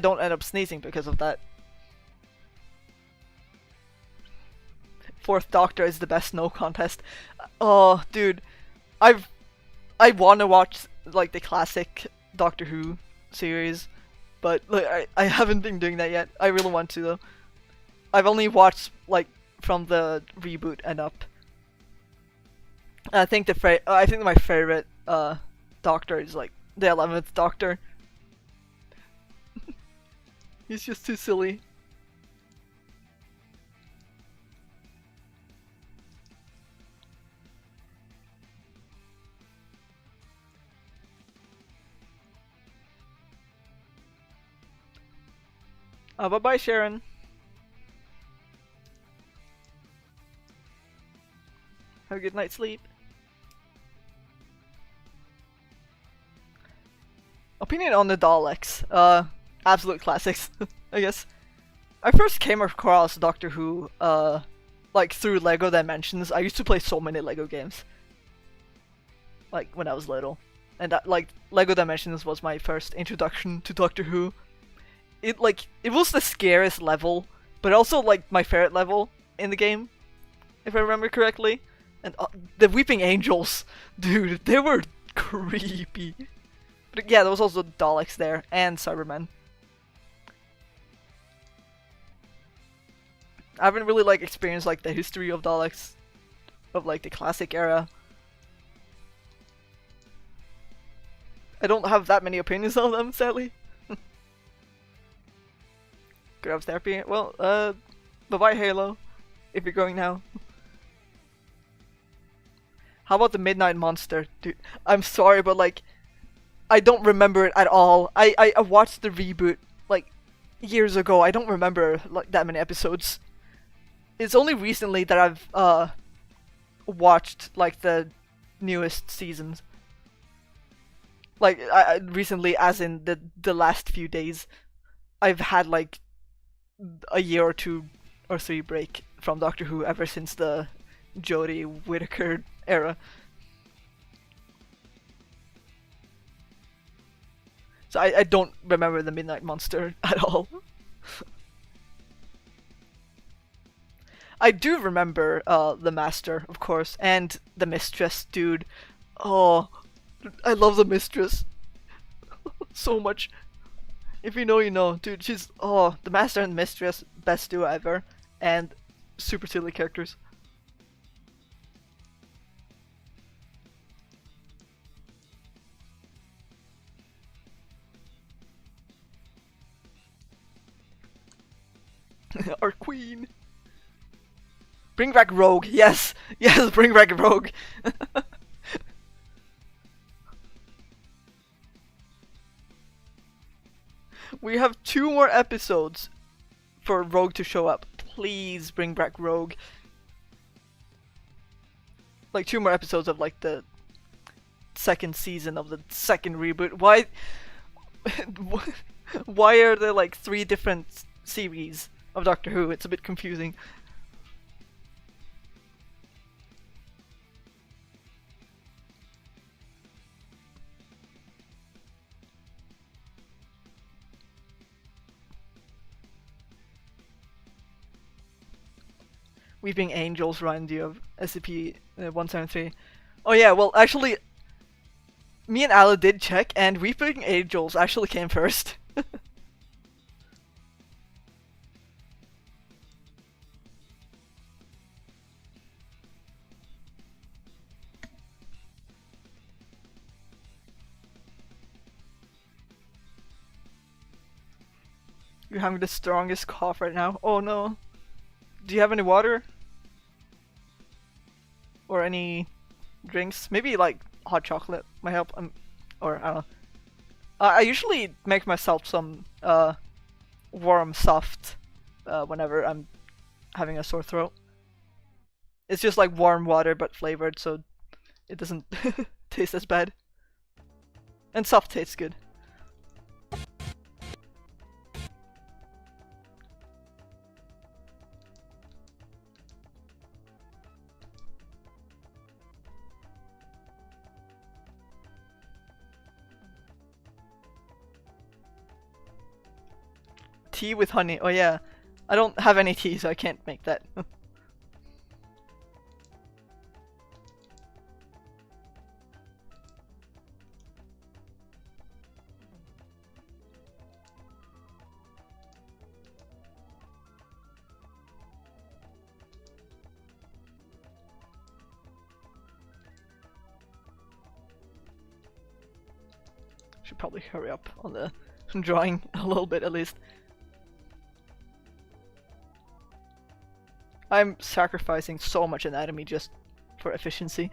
don't end up sneezing because of that. Fourth Doctor is the best no contest. Oh, dude, I want to watch like the classic Doctor Who series, but like I haven't been doing that yet. I really want to though. I've only watched like from the reboot and up. I think my favorite Doctor is like the 11th Doctor. He's just too silly. Bye-bye, Sharon. Have a good night's sleep. Opinion on the Daleks. Absolute classics, I guess. I first came across Doctor Who, like through Lego Dimensions. I used to play so many Lego games. like when I was little, and that, like Lego Dimensions was my first introduction to Doctor Who. It was the scariest level, but also like my favorite level in the game, if I remember correctly. And the Weeping Angels, dude, they were creepy. But yeah, there was also Daleks there and Cybermen. I haven't really like experienced like the history of Daleks, of like the classic era. I don't have that many opinions on them, sadly. Could have therapy. Well, bye bye Halo, if you're going now. How about the Midnight Monster, dude? I'm sorry, but like, I don't remember it at all. I watched the reboot like years ago. I don't remember like that many episodes. It's only recently that I've watched like the newest seasons. Like I recently, as in the last few days, I've had like a year or two or three break from Doctor Who ever since the Jodie Whittaker era. So I don't remember the Midnight Monster at all. I do remember the Master, of course, and the Mistress, dude. Oh, I love the Mistress so much. If you know, you know, dude. She's the Master and the Mistress, best duo ever, and super silly characters. Our queen. Bring back Rogue. Yes, yes, bring back Rogue. We have 2 more episodes for Rogue to show up. Please bring back Rogue. Like 2 more episodes of like the second season of the second reboot. Why? Why are there like 3 different series of Doctor Who? It's a bit confusing. Weeping Angels remind you of SCP-173. Oh yeah, well actually, me and Ala did check, and Weeping Angels actually came first. You're having the strongest cough right now. Oh no. Do you have any water? Or any drinks? Maybe like hot chocolate might help. Or I don't know. I usually make myself some warm soft whenever I'm having a sore throat. It's just like warm water but flavored, so it doesn't taste as bad. And soft tastes good. Tea with honey. Oh yeah. I don't have any tea, so I can't make that. Should probably hurry up on the drawing a little bit at least. I'm sacrificing so much anatomy just for efficiency.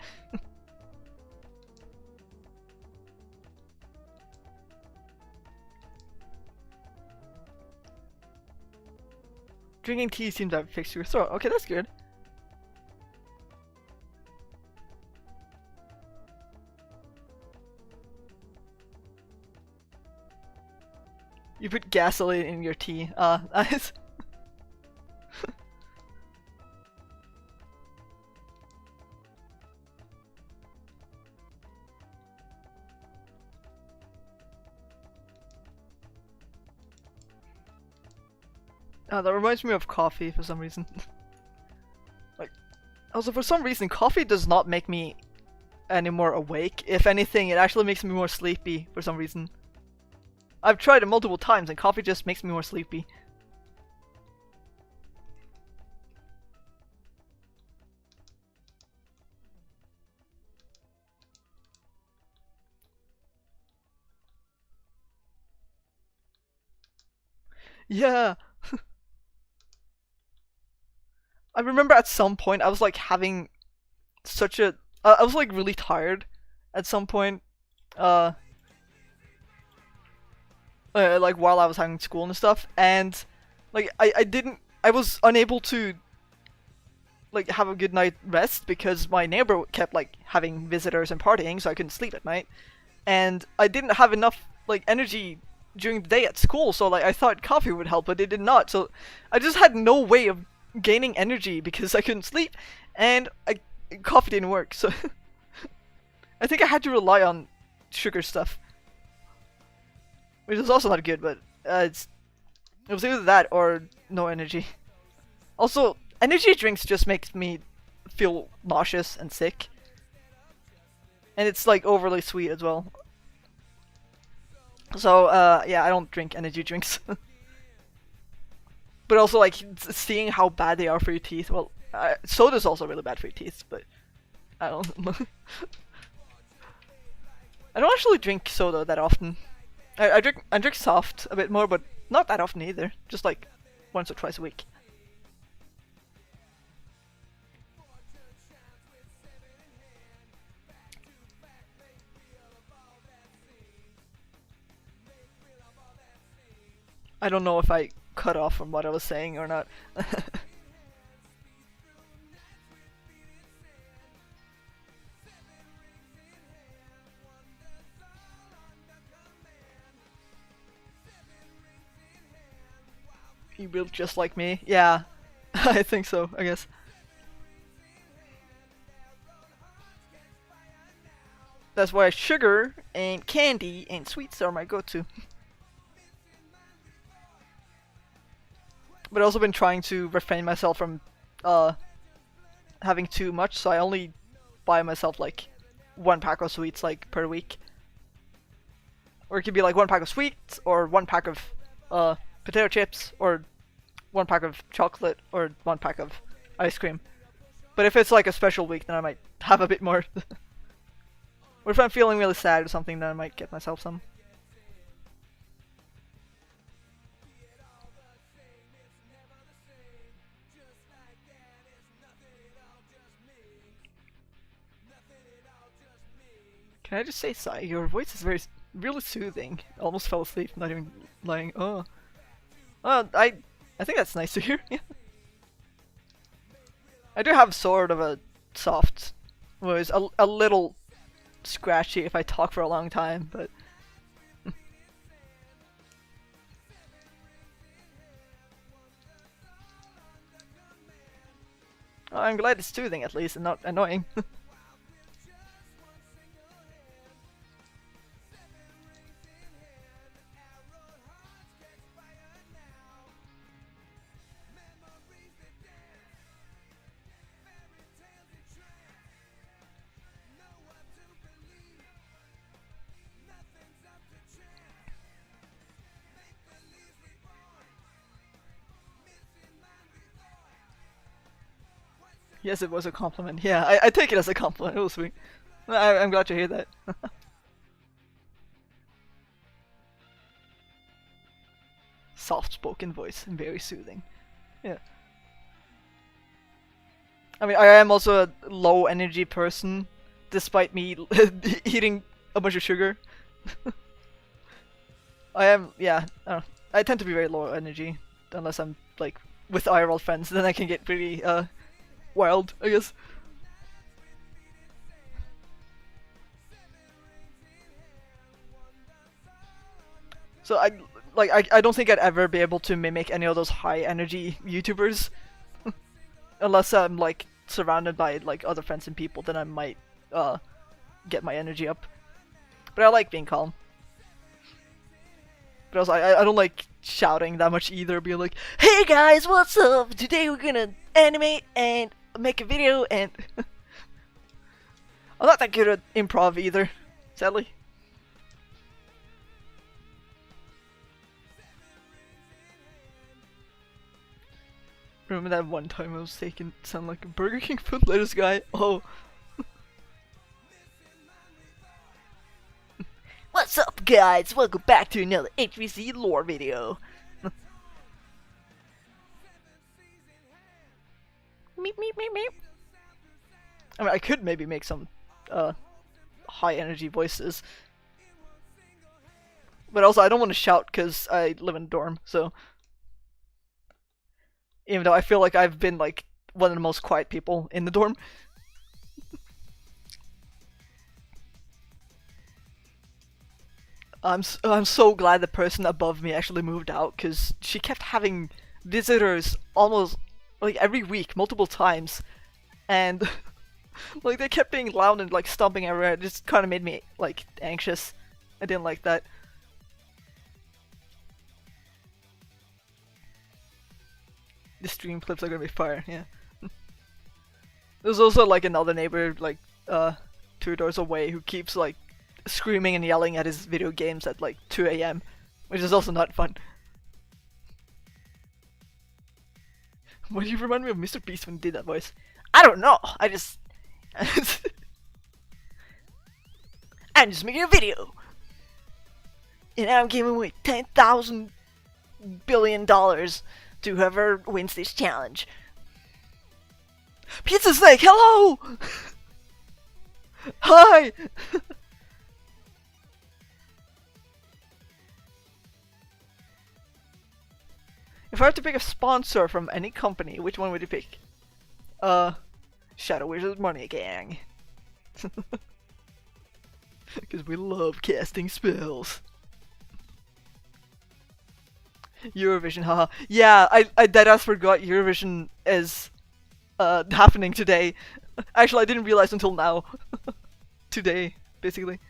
Drinking tea seems to have fixed your throat. Okay, that's good. You put gasoline in your tea. Nice. That reminds me of coffee for some reason. Like, also for some reason, coffee does not make me any more awake. If anything, it actually makes me more sleepy for some reason. I've tried it multiple times and coffee just makes me more sleepy. Yeah! I remember at some point I was like having such a... I was like really tired at some point. Uh, like while I was having school and stuff, and like I was unable to like have a good night rest because my neighbor kept like having visitors and partying, so I couldn't sleep at night, and I didn't have enough like energy during the day at school, so like I thought coffee would help, but it did not. So I just had no way of gaining energy because I couldn't sleep, and coffee didn't work. So I think I had to rely on sugar stuff, which is also not good. But it was either that or no energy. Also, energy drinks just makes me feel nauseous and sick, and it's like overly sweet as well. So yeah, I don't drink energy drinks. But also like seeing how bad they are for your teeth. Well, soda's also really bad for your teeth, but I don't. I don't actually drink soda that often. I drink soft a bit more, but not that often either. Just like once or twice a week. I don't know if I cut off from what I was saying or not. You built just like me? Yeah, I think so, I guess. That's why sugar and candy and sweets are my go-to. But I've also been trying to refrain myself from having too much, so I only buy myself like one pack of sweets like per week. Or it could be like one pack of sweets, or one pack of potato chips, or one pack of chocolate, or one pack of ice cream. But if it's like a special week, then I might have a bit more. Or if I'm feeling really sad or something, then I might get myself some. Can I just say, Sai, your voice is really soothing. Almost fell asleep, not even lying. Oh, I think that's nice to hear. Yeah. I do have sort of a soft voice, a little scratchy if I talk for a long time, but I'm glad it's soothing at least and not annoying. Yes, it was a compliment. Yeah, I take it as a compliment. It was sweet. I'm glad to hear that. Soft-spoken voice and very soothing. Yeah. I mean, I am also a low energy person, despite me eating a bunch of sugar. I am, yeah. I tend to be very low energy, unless I'm like with IRL friends. Then I can get pretty wild, I guess. So I don't think I'd ever be able to mimic any of those high energy YouTubers unless I'm like surrounded by like other friends and people. Then I might get my energy up. But I like being calm. But also, I don't like shouting that much either. Being like, "Hey guys, what's up? Today we're gonna animate and make a video." And I'm not that good at improv either, sadly. Remember that one time I was taking sound like a Burger King food lettuce guy? Oh. What's up, guys? Welcome back to another HVC lore video. Meep meep meep meep. I mean, I could maybe make some high energy voices, but also I don't want to shout because I live in a dorm. So even though I feel like I've been like one of the most quiet people in the dorm. I'm so glad the person above me actually moved out, because she kept having visitors almost like every week, multiple times, and like they kept being loud and like stomping everywhere. It just kind of made me like anxious. I didn't like that. The stream clips are gonna be fire, yeah. There's also like another neighbor like 2 doors away who keeps like screaming and yelling at his video games at like 2 a.m, which is also not fun. Why do you remind me of Mr. Beast when he did that voice? I don't know, I'm just making a video! And I'm giving away $10,000 billion to whoever wins this challenge. Pizza Snake, hello! Hi! If I had to pick a sponsor from any company, which one would you pick? Shadow Wizard Money Gang. Because we love casting spells. Eurovision, haha. Yeah, I deadass forgot Eurovision is happening today. Actually, I didn't realize until now. Today, basically.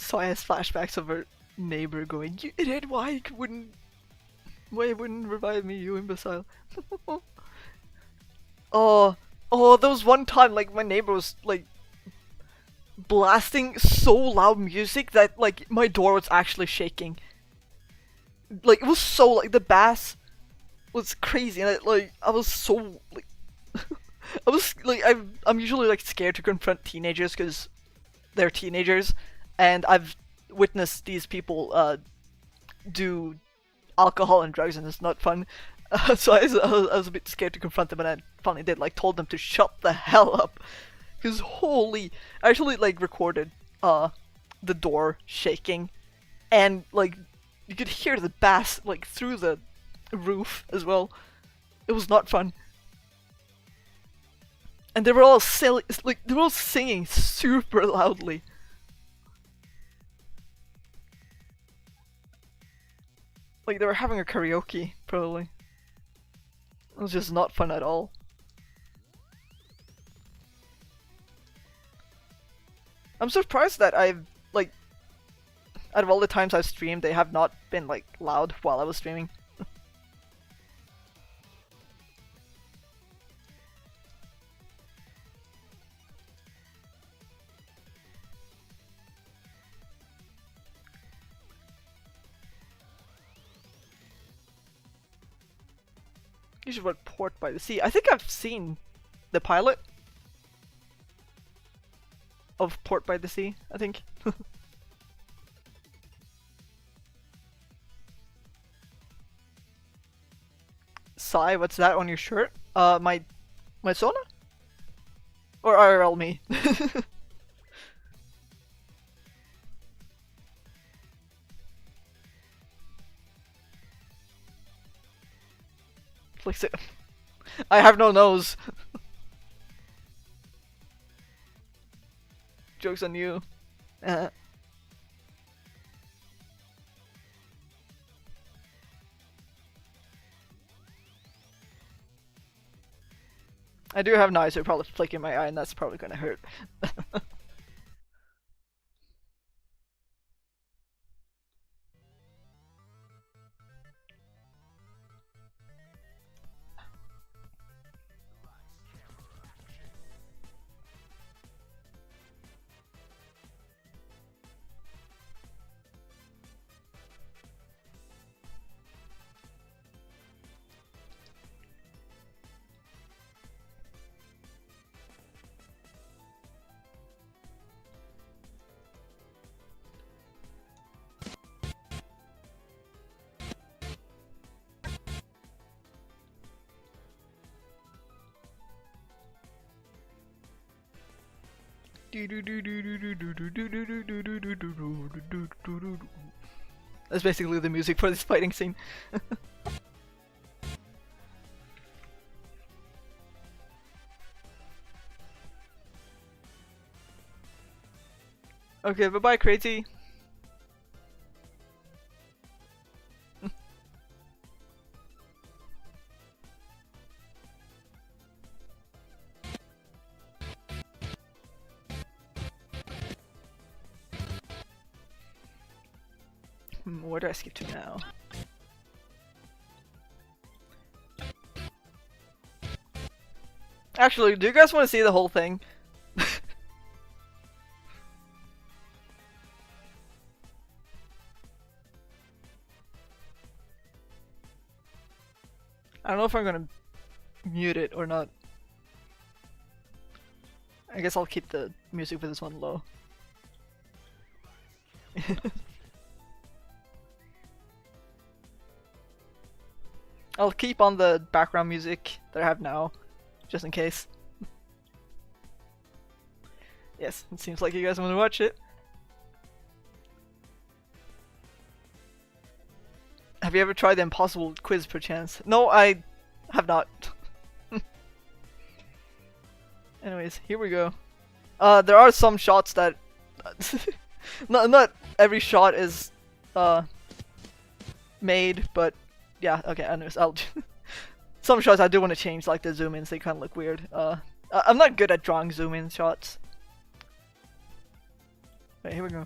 So I has flashbacks of her neighbor going, "You idiot, why wouldn't revive me, you imbecile?" Oh, there was one time like my neighbor was like blasting so loud music that like my door was actually shaking. Like it was so like the bass was crazy, and I was so like I was like I'm usually like scared to confront teenagers because they're teenagers, and I've witnessed these people do alcohol and drugs, and it's not fun. So I was a bit scared to confront them, and I finally did, like told them to shut the hell up. Because holy, I actually like recorded the door shaking, and like you could hear the bass like through the roof as well. It was not fun. And they were all silly, like they were all singing super loudly. Like they were having a karaoke, probably. It was just not fun at all. I'm surprised that I've, like, out of all the times I've streamed, they have not been, like, loud while I was streaming. You should watch Port by the Sea. I think I've seen the pilot of Port by the Sea, I think. Sai, what's that on your shirt? My Sona? Or IRL me? Flicks it. I have no nose. Joke's on you. I do have knives, so probably flick in my eye, and that's probably gonna hurt. That's basically the music for this fighting scene. Okay, bye bye, crazy. Where do I skip to now? Actually, do you guys want to see the whole thing? I don't know if I'm gonna mute it or not. I guess I'll keep the music for this one low. I'll keep on the background music that I have now, just in case. Yes, it seems like you guys want to watch it. Have you ever tried the impossible quiz perchance? No, I have not. Anyways, here we go. There are some shots that... not every shot is made, but yeah, okay, anyways, I'll... some shots I do want to change, like the zoom-ins, they kind of look weird. I'm not good at drawing zoom-in shots. Right, here we go.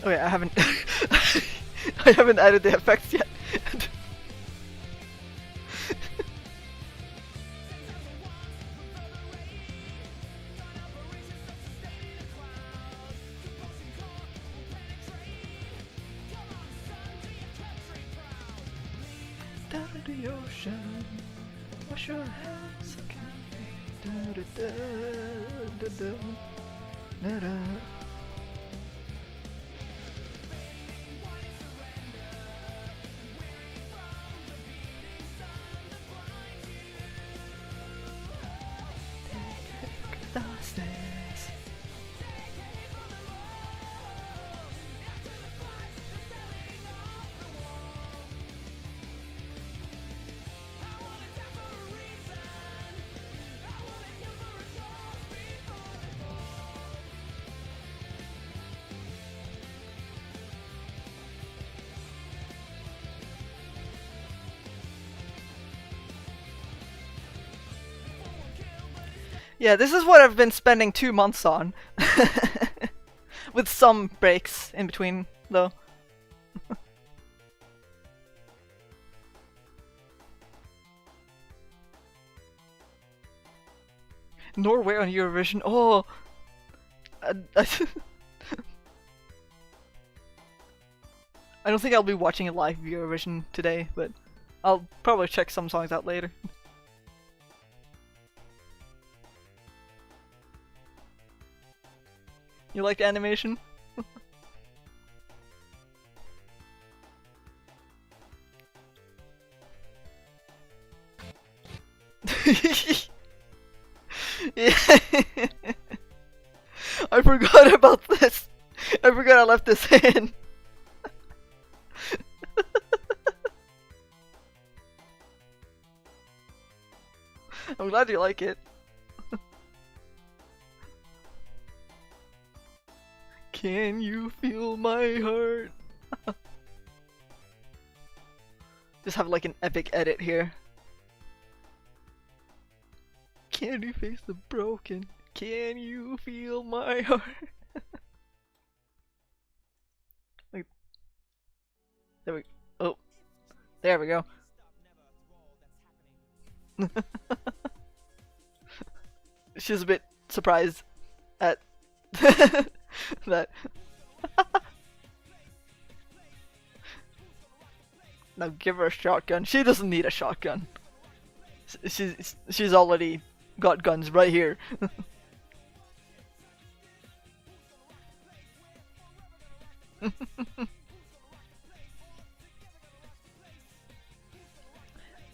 Okay, I haven't I haven't added the effects yet. Down to the ocean, wash your hands, Yeah, this is what I've been spending 2 months on. With some breaks in between, though. Norway on Eurovision. Oh! I don't think I'll be watching a live Eurovision today, but I'll probably check some songs out later. You like animation? Yeah. I forgot about this. I forgot I left this in. I'm glad you like it. Can you feel my heart? Just have like an epic edit here. Can you face the broken? Can you feel my heart? Like, there we oh, there we go. She's a bit surprised at that. Now give her a shotgun. She doesn't need a shotgun. She's already got guns right here.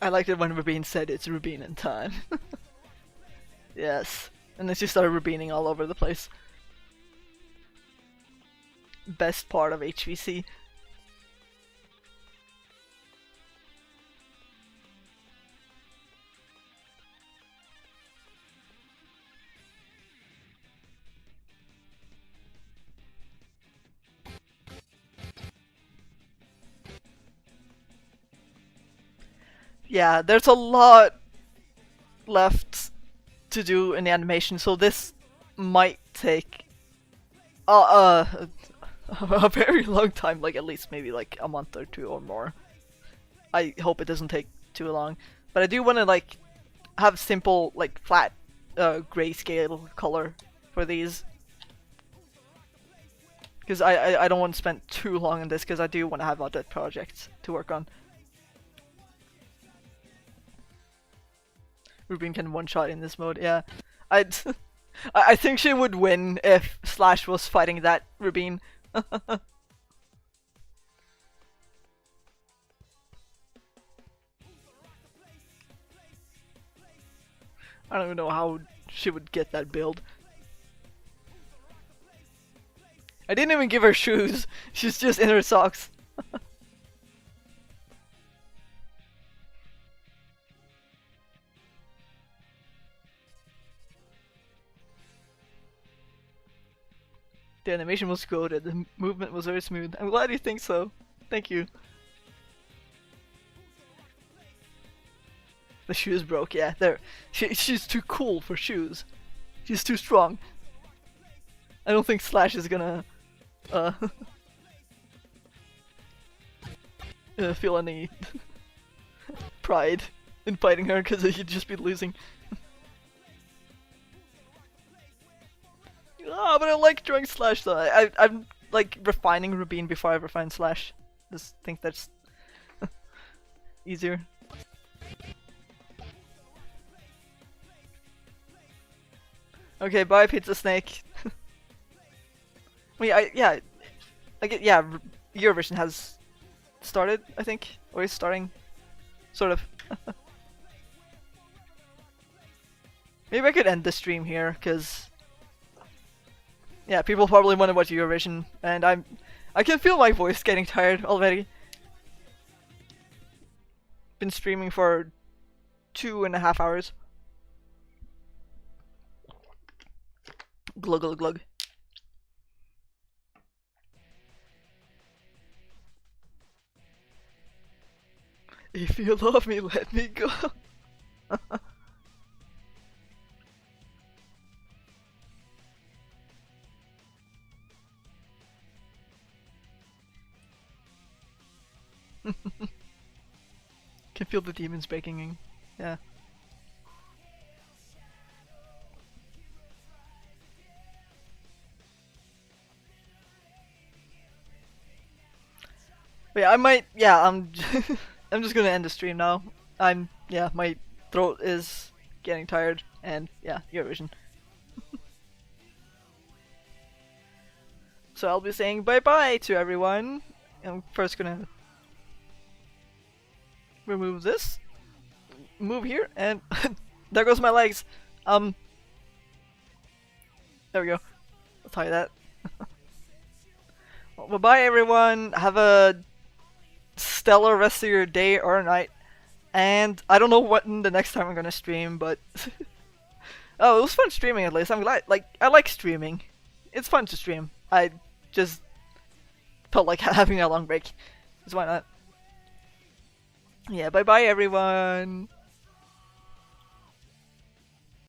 I liked it when Rubin said it's Rubin in time. Yes. And then she started Rubining all over the place. Best part of HVC. Yeah, there's a lot left to do in the animation, so this might take a very long time, like at least maybe like a month or two or more. I hope it doesn't take too long, but I do want to like have simple, like flat grayscale color for these, because I don't want to spend too long on this, because I do want to have other projects to work on. Rubin can one-shot in this mode, yeah. I think she would win if Slash was fighting that Rubin. I don't even know how she would get that build. I didn't even give her shoes. She's just in her socks. The animation was good, the movement was very smooth. I'm glad you think so. Thank you. The shoes broke, yeah. There, she's too cool for shoes. She's too strong. I don't think Slash is gonna feel any pride in fighting her, because he'd just be losing. Ah, but I like drawing Slash though. I'm like refining Rubin before I refine Slash. Just think that's easier. Okay, bye Pizza Snake. Wait, yeah, yeah, Eurovision has started, I think, or is starting, sort of. Maybe I could end the stream here, cause yeah, people probably want to watch Eurovision, and I can feel my voice getting tired already. Been streaming for 2.5 hours. Glug glug glug. If you love me, let me go. Can feel the demons breaking in. Yeah. But yeah, I might. Yeah, I'm just gonna end the stream now. Yeah, my throat is getting tired, and yeah, Eurovision. So I'll be saying bye bye to everyone. I'm first gonna remove this, move here, and There goes my legs. There we go. I'll tie that. Well, bye-bye, everyone. Have a stellar rest of your day or night. And I don't know when the next time I'm gonna stream, but oh, it was fun streaming at least. I'm glad. Like, I like streaming. It's fun to stream. I just felt like having a long break. So why not? Yeah, bye-bye, everyone.